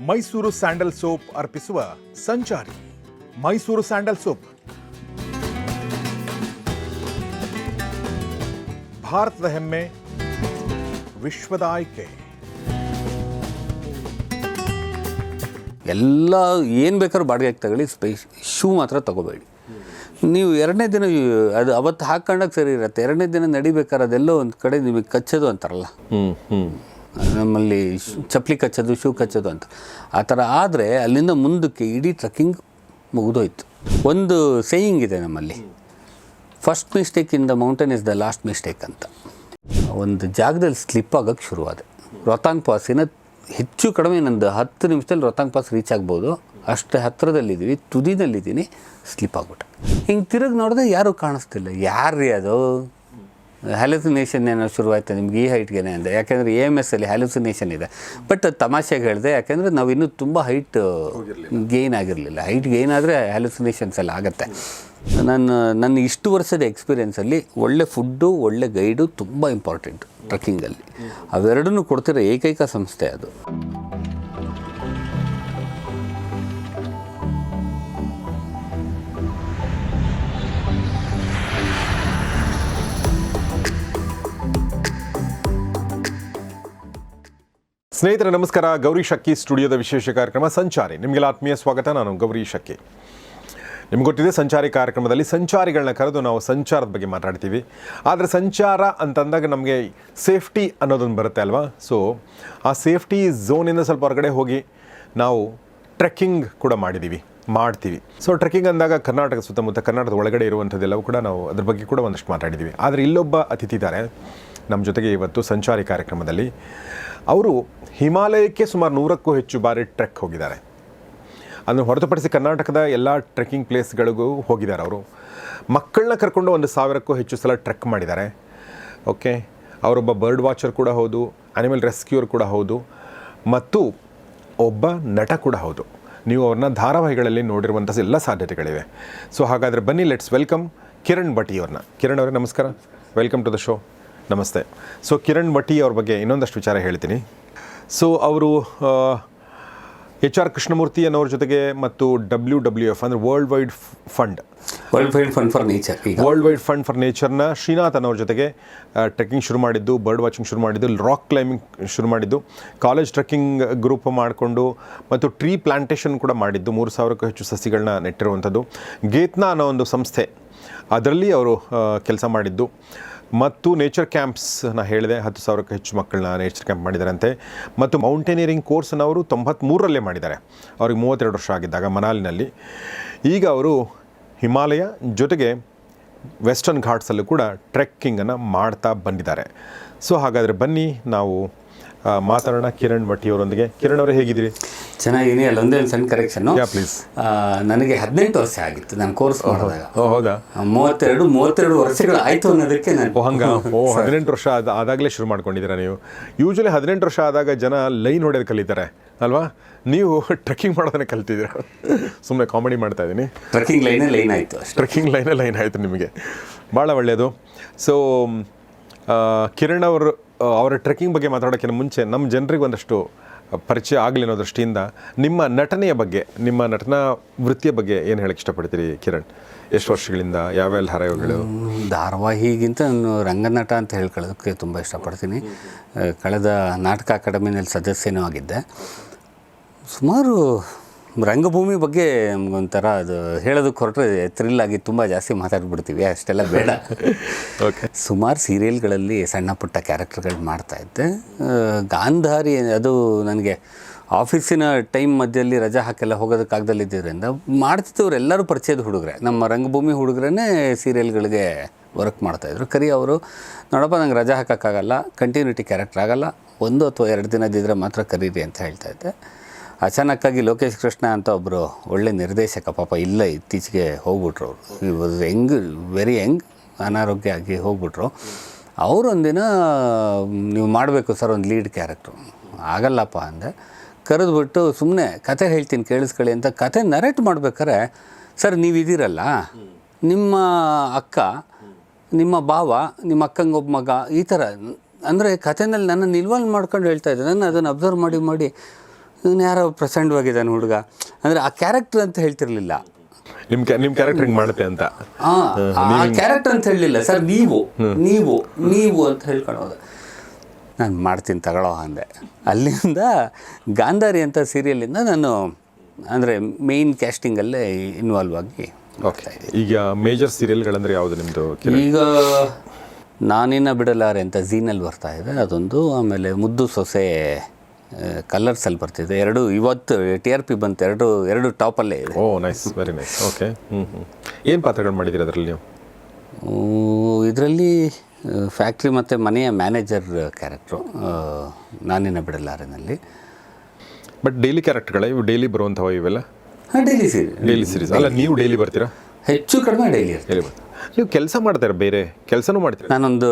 Mysuru sandal soap ಅರ್ಪಿಸುವ ಸಂಚಾರಿ. Mysuru sandal soap ಭಾರತದ ಹೆಮ್ಮೆ, ವಿಶ್ವದ ಆಯ್ಕೆ. ಎಲ್ಲ ಏನು ಬೇಕಾದ್ರೂ ಬಾಡಿಗೆಗೆ ತಗೊಳ್ಳಿ, ಶೂ ಮಾತ್ರ ತಗೋಬೇಡಿ. ನೀವು ಎರಡನೇ ದಿನ ಅದು ಅವತ್ತು ಹಾಕೊಂಡಾಗ ಸರಿ ಇರುತ್ತೆ, ಎರಡನೇ ದಿನ ನಡಿಬೇಕಾದ್ರೆ ಅದೆಲ್ಲೋ ಒಂದು ಕಡೆ ನಿಮಗೆ ಕಚ್ಚೋದು ಅಂತಾರಲ್ಲ, ನಮ್ಮಲ್ಲಿ ಚಪ್ಪಲಿ ಕಚ್ಚೋದು, ಶೂ ಕಚ್ಚೋದು ಅಂತ. ಆ ಥರ ಆದರೆ ಅಲ್ಲಿಂದ ಮುಂದಕ್ಕೆ ಇಡೀ ಟ್ರಕ್ಕಿಂಗ್ ಮುಗಿದೋಯ್ತು. ಒಂದು ಸೇಯಿಂಗ್ ಇದೆ ನಮ್ಮಲ್ಲಿ, first mistake in the mountain is the last mistake ಅಂತ. ಒಂದು ಜಾಗದಲ್ಲಿ ಸ್ಲಿಪ್ ಆಗೋಕ್ಕೆ ಶುರುವಾದೆ. ರೋಹತಾಂಗ್ ಪಾಸಿನ ಹೆಚ್ಚು ಕಡಿಮೆ ನಂದು 10 ನಿಮಿಷದಲ್ಲಿ ರೋಹತಾಂಗ್ ಪಾಸ್ ರೀಚ್ ಆಗ್ಬೋದು, ಅಷ್ಟು ಹತ್ತಿರದಲ್ಲಿದ್ದೀವಿ, ತುದಿನಲ್ಲಿದ್ದೀನಿ, ಸ್ಲಿಪ್ ಆಗ್ಬಿಟ್ಟೆ. ಹಿಂಗೆ ತಿರುಗಿ ನೋಡಿದ್ರೆ ಯಾರೂ ಕಾಣಿಸ್ತಿಲ್ಲ. ಯಾರ್ರೀ ಅದು? ಹ್ಯಾಲುಸಿನೇಷನ್ ಏನೋ ಶುರುವಾಯ್ತು ನಿಮ್ಗೆ ಈ ಹೈಟ್ಗೆ ಅಂದೆ. ಯಾಕೆಂದರೆ AMS ಅಲ್ಲಿ ಹ್ಯಾಲುಸಿನೇಷನ್ ಇದೆ. ಬಟ್ ಅದು ತಮಾಷೆಗೆ ಹೇಳಿದೆ, ಯಾಕೆಂದರೆ ನಾವು ಇನ್ನೂ ತುಂಬ ಹೈಟ್ ಗೇನ್ ಆಗಿರಲಿಲ್ಲ. ಹೈಟ್ ಗೇನ್ ಆದರೆ ಹ್ಯಾಲುಸಿನೇಷನ್ಸ್ ಎಲ್ಲ ಆಗುತ್ತೆ. ನನ್ನ ಇಷ್ಟು ವರ್ಷದ ಎಕ್ಸ್ಪೀರಿಯೆನ್ಸಲ್ಲಿ ಒಳ್ಳೆ ಫುಡ್ಡು, ಒಳ್ಳೆ ಗೈಡು ತುಂಬ ಇಂಪಾರ್ಟೆಂಟ್ ಟ್ರಕ್ಕಿಂಗಲ್ಲಿ. ಅವೆರಡನ್ನೂ ಕೊಡ್ತಿರೋ ಏಕೈಕ ಸಂಸ್ಥೆ ಅದು. ಸ್ನೇಹಿತರೆ ನಮಸ್ಕಾರ. ಗೌರಿ ಶಕ್ಕಿ ಸ್ಟುಡಿಯೋದ ವಿಶೇಷ ಕಾರ್ಯಕ್ರಮ ಸಂಚಾರಿ. ನಿಮಗೆಲ್ಲ ಆತ್ಮೀಯ ಸ್ವಾಗತ. ನಾನು ಗೌರಿ ಶಕ್ಕಿ. ನಿಮ್ಗೆ ಗೊತ್ತಿದೆ, ಸಂಚಾರಿ ಕಾರ್ಯಕ್ರಮದಲ್ಲಿ ಸಂಚಾರಿಗಳನ್ನ ಕರೆದು ನಾವು ಸಂಚಾರದ ಬಗ್ಗೆ ಮಾತಾಡ್ತೀವಿ. ಆದರೆ ಸಂಚಾರ ಅಂತಂದಾಗ ನಮಗೆ ಸೇಫ್ಟಿ ಅನ್ನೋದೊಂದು ಬರುತ್ತೆ ಅಲ್ವಾ? ಸೊ ಆ ಸೇಫ್ಟಿ ಝೋನಿಂದ ಸ್ವಲ್ಪ ಹೊರಗಡೆ ಹೋಗಿ ನಾವು ಟ್ರೆಕ್ಕಿಂಗ್ ಕೂಡ ಮಾಡ್ತೀವಿ. ಸೊ ಟ್ರೆಕ್ಕಿಂಗ್ ಅಂದಾಗ ಕರ್ನಾಟಕ ಸುತ್ತಮುತ್ತ, ಕರ್ನಾಟಕದ ಒಳಗಡೆ ಇರುವಂಥದ್ದೆಲ್ಲವೂ ಕೂಡ ನಾವು ಅದ್ರ ಬಗ್ಗೆ ಕೂಡ ಒಂದಷ್ಟು ಮಾತಾಡಿದ್ದೀವಿ. ಆದರೆ ಇಲ್ಲೊಬ್ಬ ಅತಿಥಿ ಇದ್ದಾರೆ ನಮ್ಮ ಜೊತೆಗೆ ಇವತ್ತು ಸಂಚಾರಿ ಕಾರ್ಯಕ್ರಮದಲ್ಲಿ. ಅವರು ಹಿಮಾಲಯಕ್ಕೆ ಸುಮಾರು 100ಕ್ಕೂ ಹೆಚ್ಚು ಬಾರಿ ಟ್ರೆಕ್ ಹೋಗಿದ್ದಾರೆ. ಅದನ್ನು ಹೊರತುಪಡಿಸಿ ಕರ್ನಾಟಕದ ಎಲ್ಲ ಟ್ರೆಕ್ಕಿಂಗ್ ಪ್ಲೇಸ್ಗಳಿಗೂ ಹೋಗಿದ್ದಾರೆ. ಅವರು ಮಕ್ಕಳನ್ನ ಕರ್ಕೊಂಡು 1000ಕ್ಕೂ ಹೆಚ್ಚು ಸಲ ಟ್ರೆಕ್ ಮಾಡಿದ್ದಾರೆ. ಓಕೆ, ಅವರೊಬ್ಬ ಬರ್ಡ್ ವಾಚರ್ ಕೂಡ ಹೌದು, ಆ್ಯನಿಮಲ್ ರೆಸ್ಕ್ಯೂರ್ ಕೂಡ ಹೌದು, ಮತ್ತು ಒಬ್ಬ ನಟ ಕೂಡ ಹೌದು. ನೀವು ಅವ್ರನ್ನ ಧಾರಾವಾಹಿಗಳಲ್ಲಿ ನೋಡಿರುವಂಥ ಎಲ್ಲ ಸಾಧ್ಯತೆಗಳಿವೆ. ಸೊ ಹಾಗಾದರೆ ಬನ್ನಿ, ಲೆಟ್ಸ್ ವೆಲ್ಕಮ್ ಕಿರಣ್ ಭಟ್ಟಿ ಅವ್ರನ್ನ. ಕಿರಣ್ ಅವರೇ ನಮಸ್ಕಾರ, ವೆಲ್ಕಮ್ ಟು ದ ಶೋ. ನಮಸ್ತೆ. ಸೊ ಕಿರಣ್ ಭಟ್ಟಿ ಅವ್ರ ಬಗ್ಗೆ ಇನ್ನೊಂದಷ್ಟು ವಿಚಾರ ಹೇಳ್ತೀನಿ. ಸೊ ಅವರು HR ಕೃಷ್ಣಮೂರ್ತಿ ಅನ್ನೋರ ಜೊತೆಗೆ ಮತ್ತು WWF ಅಂದರೆ ವರ್ಲ್ಡ್ ವೈಡ್ ಫಂಡ್ ಫಾರ್ ನೇಚರ್ನ ಶ್ರೀನಾಥ್ ಅನ್ನೋರ ಜೊತೆಗೆ ಟ್ರೆಕ್ಕಿಂಗ್ ಶುರು ಮಾಡಿದ್ದು, ಬರ್ಡ್ ವಾಚಿಂಗ್ ಶುರು ಮಾಡಿದ್ದು, ರಾಕ್ ಕ್ಲೈಂಬಿಂಗ್ ಶುರು ಮಾಡಿದ್ದು, ಕಾಲೇಜ್ ಟ್ರೆಕ್ಕಿಂಗ್ ಗ್ರೂಪ್ ಮಾಡಿಕೊಂಡು ಮತ್ತು ಟ್ರೀ ಪ್ಲಾಂಟೇಷನ್ ಕೂಡ ಮಾಡಿದ್ದು, 3000ಕ್ಕೂ ಹೆಚ್ಚು ಸಸಿಗಳನ್ನ ನೆಟ್ಟಿರುವಂಥದ್ದು. ಗೇತ್ನಾ ಅನ್ನೋ ಒಂದು ಸಂಸ್ಥೆ, ಅದರಲ್ಲಿ ಅವರು ಕೆಲಸ ಮಾಡಿದ್ದು, ಮತ್ತು ನೇಚರ್ ಕ್ಯಾಂಪ್ಸ್ ಹೇಳಿದೆ, 10,000ಕ್ಕೂ ಹೆಚ್ಚು ಮಕ್ಕಳನ್ನ ನೇಚರ್ ಕ್ಯಾಂಪ್ ಮಾಡಿದಾರಂತೆ. ಮತ್ತು ಮೌಂಟೇನಿಯರಿಂಗ್ ಕೋರ್ಸನ್ನು ಅವರು 93ರಲ್ಲೇ ಮಾಡಿದ್ದಾರೆ, ಅವ್ರಿಗೆ 32 ವರ್ಷ ಆಗಿದ್ದಾಗ ಮನಾಲಿನಲ್ಲಿ. ಈಗ ಅವರು ಹಿಮಾಲಯ ಜೊತೆಗೆ ವೆಸ್ಟರ್ನ್ ಘಾಟ್ಸಲ್ಲೂ ಕೂಡ ಟ್ರೆಕ್ಕಿಂಗನ್ನು ಮಾಡ್ತಾ ಬಂದಿದ್ದಾರೆ. ಸೊ ಹಾಗಾದರೆ ಬನ್ನಿ ನಾವು ಮಾತಾಡೋಣ ಕಿರಣ್ ಭಟ್ಟಿ ಅವರೊಂದಿಗೆ. ಕಿರಣ್ ಅವರೇ, ಹೇಗಿದ್ದೀರಿ? ಚೆನ್ನಾಗಿದ್ದೀನಿ. ಅಲ್ಲೊಂದೇ ಒಂದು ಸಣ್ಣ ಕರೆಕ್ಷನ್ನು, ಪ್ಲೀಸ್. ನನಗೆ 18 ವರ್ಷ ಆಗಿತ್ತು ನಾನು ಕೋರ್ಸ್ ಮಾಡಿದಾಗ. ಹೌದಾ? 32 ವರ್ಷಗಳು ಆಯಿತು ಅನ್ನೋದಕ್ಕೆ ನಾನು 18 ವರ್ಷ ಆದಾಗಲೇ ಶುರು ಮಾಡ್ಕೊಂಡಿದ್ದೀರಾ ನೀವು? ಯೂಶ್ವಲಿ 18 ವರ್ಷ ಆದಾಗ ಜನ ಲೈನ್ ಹೊಡೆಯೋದು ಕಲಿತಾರೆ ಅಲ್ವಾ? ನೀವು ಟ್ರೆಕ್ಕಿಂಗ್ ಮಾಡೋದನ್ನೇ ಕಲ್ತಿದ್ದೀರ. ಸುಮ್ಮನೆ ಕಾಮಿಡಿ ಮಾಡ್ತಾ ಇದ್ದೀನಿ. ಟ್ರೆಕ್ಕಿಂಗ್ ಲೈನ್ ಆಯಿತು, ಟ್ರೆಕ್ಕಿಂಗ್ ಲೈನ್ ಆಯಿತು ನಿಮಗೆ, ಭಾಳ ಒಳ್ಳೆಯದು. ಸೊ ಕಿರಣ್ ಅವರ ಟ್ರೆಕ್ಕಿಂಗ್ ಬಗ್ಗೆ ಮಾತಾಡೋಕ್ಕಿಂತ ಮುಂಚೆ ನಮ್ಮ ಜನರಿಗೆ ಒಂದಷ್ಟು ಪರಿಚಯ ಆಗಲಿ ಅನ್ನೋ ದೃಷ್ಟಿಯಿಂದ ನಿಮ್ಮ ನಟನೆಯ ಬಗ್ಗೆ, ನಿಮ್ಮ ನಟನಾ ವೃತ್ತಿಯ ಬಗ್ಗೆ ಏನು ಹೇಳಕ್ಕೆ ಇಷ್ಟಪಡ್ತೀರಿ ಕಿರಣ್? ಎಷ್ಟು ವರ್ಷಗಳಿಂದ, ಯಾವೆಲ್ಲ ಹರವುಗಳು? ಧಾರಾವಾಹಿಗಿಂತ ನಾನು ರಂಗನಟ ಅಂತ ಹೇಳ್ಕೊಳ್ಳೋದಕ್ಕೆ ತುಂಬ ಇಷ್ಟಪಡ್ತೀನಿ. ಕಳೆದ ನಾಟಕ ಅಕಾಡೆಮಿನಲ್ಲಿ ಸದಸ್ಯನೂ ಆಗಿದ್ದೆ. ಸುಮಾರು ರಂಗಭೂಮಿ ಬಗ್ಗೆ ಒಂಥರ ಅದು ಹೇಳೋದಕ್ಕೆ ಹೊರಟ್ರೆ ಥ್ರಿಲ್ಲಾಗಿ ತುಂಬ ಜಾಸ್ತಿ ಮಾತಾಡ್ಬಿಡ್ತೀವಿ, ಅಷ್ಟೆಲ್ಲ ಬೇಡ. ಓಕೆ. ಸುಮಾರು ಸೀರಿಯಲ್ಗಳಲ್ಲಿ ಸಣ್ಣ ಪುಟ್ಟ ಕ್ಯಾರೆಕ್ಟರ್ಗಳು ಮಾಡ್ತಾಯಿದ್ದೆ. ಗಾಂಧಾರಿ ಅದು ನನಗೆ ಆಫೀಸಿನ ಟೈಮ್ ಮಧ್ಯದಲ್ಲಿ ರಜಾ ಹಾಕೆಲ್ಲ ಹೋಗೋದಕ್ಕಾಗ್ದಲ್ಲಿದ್ದರಿಂದ ಮಾಡ್ತಿದ್ದವ್ರು ಎಲ್ಲರೂ ಪರಿಚಯದ ಹುಡುಗರೆ, ನಮ್ಮ ರಂಗಭೂಮಿ ಹುಡುಗರೇ ಸೀರಿಯಲ್ಗಳಿಗೆ ವರ್ಕ್ ಮಾಡ್ತಾಯಿದ್ರು. ಕರಿ ಅವರು, ನೋಡಪ್ಪ ನಂಗೆ ರಜಾ ಹಾಕೋಕ್ಕಾಗಲ್ಲ, ಕಂಟಿನ್ಯೂಟಿ ಕ್ಯಾರೆಕ್ಟರ್ ಆಗಲ್ಲ, 1 ಅಥವಾ 2 ದಿನದಿದ್ದರೆ ಮಾತ್ರ ಕರೀರಿ ಅಂತ ಹೇಳ್ತಾಯಿದ್ದೆ. ಅಚಾನಕ್ಕಾಗಿ ಲೋಕೇಶ್ ಕೃಷ್ಣ ಅಂತ ಒಬ್ಬರು ಒಳ್ಳೆ ನಿರ್ದೇಶಕ, ಪಾಪ ಇಲ್ಲ ಇತ್ತೀಚೆಗೆ ಹೋಗ್ಬಿಟ್ರು ಅವರು. ವೆರಿ ಯಂಗ್, ಅನಾರೋಗ್ಯ ಆಗಿ ಹೋಗ್ಬಿಟ್ರು. ಅವರು ಒಂದಿನ, ನೀವು ಮಾಡಬೇಕು ಸರ್ ಒಂದು ಲೀಡ್ ಕ್ಯಾರೆಕ್ಟ್ರು. ಆಗಲ್ಲಪ್ಪ ಅಂದೆ. ಕರೆದುಬಿಟ್ಟು ಸುಮ್ಮನೆ ಕತೆ ಹೇಳ್ತೀನಿ ಕೇಳಿಸ್ಕೊಳ್ಳಿ ಅಂತ ಕತೆ ನರೇಟ್ ಮಾಡ್ಬೇಕಾರೆ, ಸರ್ ನೀವಿದ್ದೀರಲ್ಲ, ನಿಮ್ಮ ಅಕ್ಕ, ನಿಮ್ಮ ಭಾವ, ನಿಮ್ಮ ಅಕ್ಕಂಗೊಬ್ಬ ಮಗ, ಈ ಥರ ಅಂದರೆ ಕಥೆನಲ್ಲಿ ನನ್ನನ್ನು ಇನ್ವಾಲ್ವ್ ಮಾಡ್ಕೊಂಡು ಹೇಳ್ತಾಯಿದ್ದೆ. ನಾನು ಅದನ್ನು ಅಬ್ಸರ್ವ್ ಮಾಡಿ ಇವನು ಯಾರೋ ಪ್ರಚಂಡವಾಗಿದ್ದಾನೆ ಹುಡುಗ ಅಂದರೆ ಆ ಕ್ಯಾರೆಕ್ಟರ್ ಅಂತ ಹೇಳ್ತಿರ್ಲಿಲ್ಲ. ನಿಮ್ಮ ಕ್ಯಾರೆಕ್ಟರ್ ಹಿಂಗೆ ಮಾಡುತ್ತೆ ಅಂತ ಆ ಕ್ಯಾರೆಕ್ಟರ್ ಅಂತ ಹೇಳಲಿಲ್ಲ ಸರ್, ನೀವು ನೀವು ನೀವು ಅಂತ ಹೇಳ್ಕೊಳ್ಳೋದು. ನಾನು ಮಾಡ್ತೀನಿ ತಗೊಳ್ಳೋ ಅಂದೆ. ಅಲ್ಲಿಂದ ಗಾಂಧಾರಿ ಅಂತ ಸೀರಿಯಲಿಂದ ನಾನು ಅಂದರೆ ಮೇಯ್ನ್ ಕ್ಯಾಸ್ಟಿಂಗಲ್ಲೇ ಇನ್ವಾಲ್ವ್ ಆಗಿ. ಓಕೆ, ಈಗ ಮೇಜರ್ ಸೀರಿಯಲ್ಗಳಂದರೆ ಯಾವುದು ನಿಮ್ಮದು? ಈಗ ನಾನಿನ್ನ ಬಿಡಲಾರೆ ಅಂತ ಝೀನಲ್ಲಿ ಬರ್ತಾ ಇದೆ ಅದೊಂದು, ಆಮೇಲೆ ಮುದ್ದು ಸೊಸೆ ಕಲರ್ಸಲ್ಲಿ ಬರ್ತಿದೆ. ಎರಡು ಇವತ್ತು TRP ಬಂತು, ಎರಡು ಟಾಪಲ್ಲೇ ಇದೆ. ಓ ನೈಸ್, ವೆರಿ ನೈಸ್. ಓಕೆ, ಏನು ಪಾತ್ರಗಳು ಮಾಡಿದ್ದೀರಿ ಅದರಲ್ಲಿ ನೀವು? ಇದರಲ್ಲಿ ಫ್ಯಾಕ್ಟ್ರಿ ಮತ್ತು ಮನೆಯ ಮ್ಯಾನೇಜರ್ ಕ್ಯಾರೆಕ್ಟ್ರು ನಾನಿನ್ನ ಬಿಡಲಾರೆನಲ್ಲಿ. ಬಟ್ ಡೈಲಿ ಕ್ಯಾರೆಕ್ಟರ್ಗಳ ಇವು ಡೈಲಿ ಬರುವಂಥವು ಇವೆಲ್ಲ? ಹಾಂ, ಡೈಲಿ ಸೀರೀಸ್ ಅಲ್ಲ. ನೀವು ಡೈಲಿ ಬರ್ತೀರಾ? ಹೆಚ್ಚು ಕಡಿಮೆ ಡೈಲಿ ಇರ್ತೀವಿ. ನೀವು ಕೆಲಸ ಮಾಡ್ತಾರೆ, ಬೇರೆ ಕೆಲಸನೂ ಮಾಡ್ತೀರಾ? ನಾನೊಂದು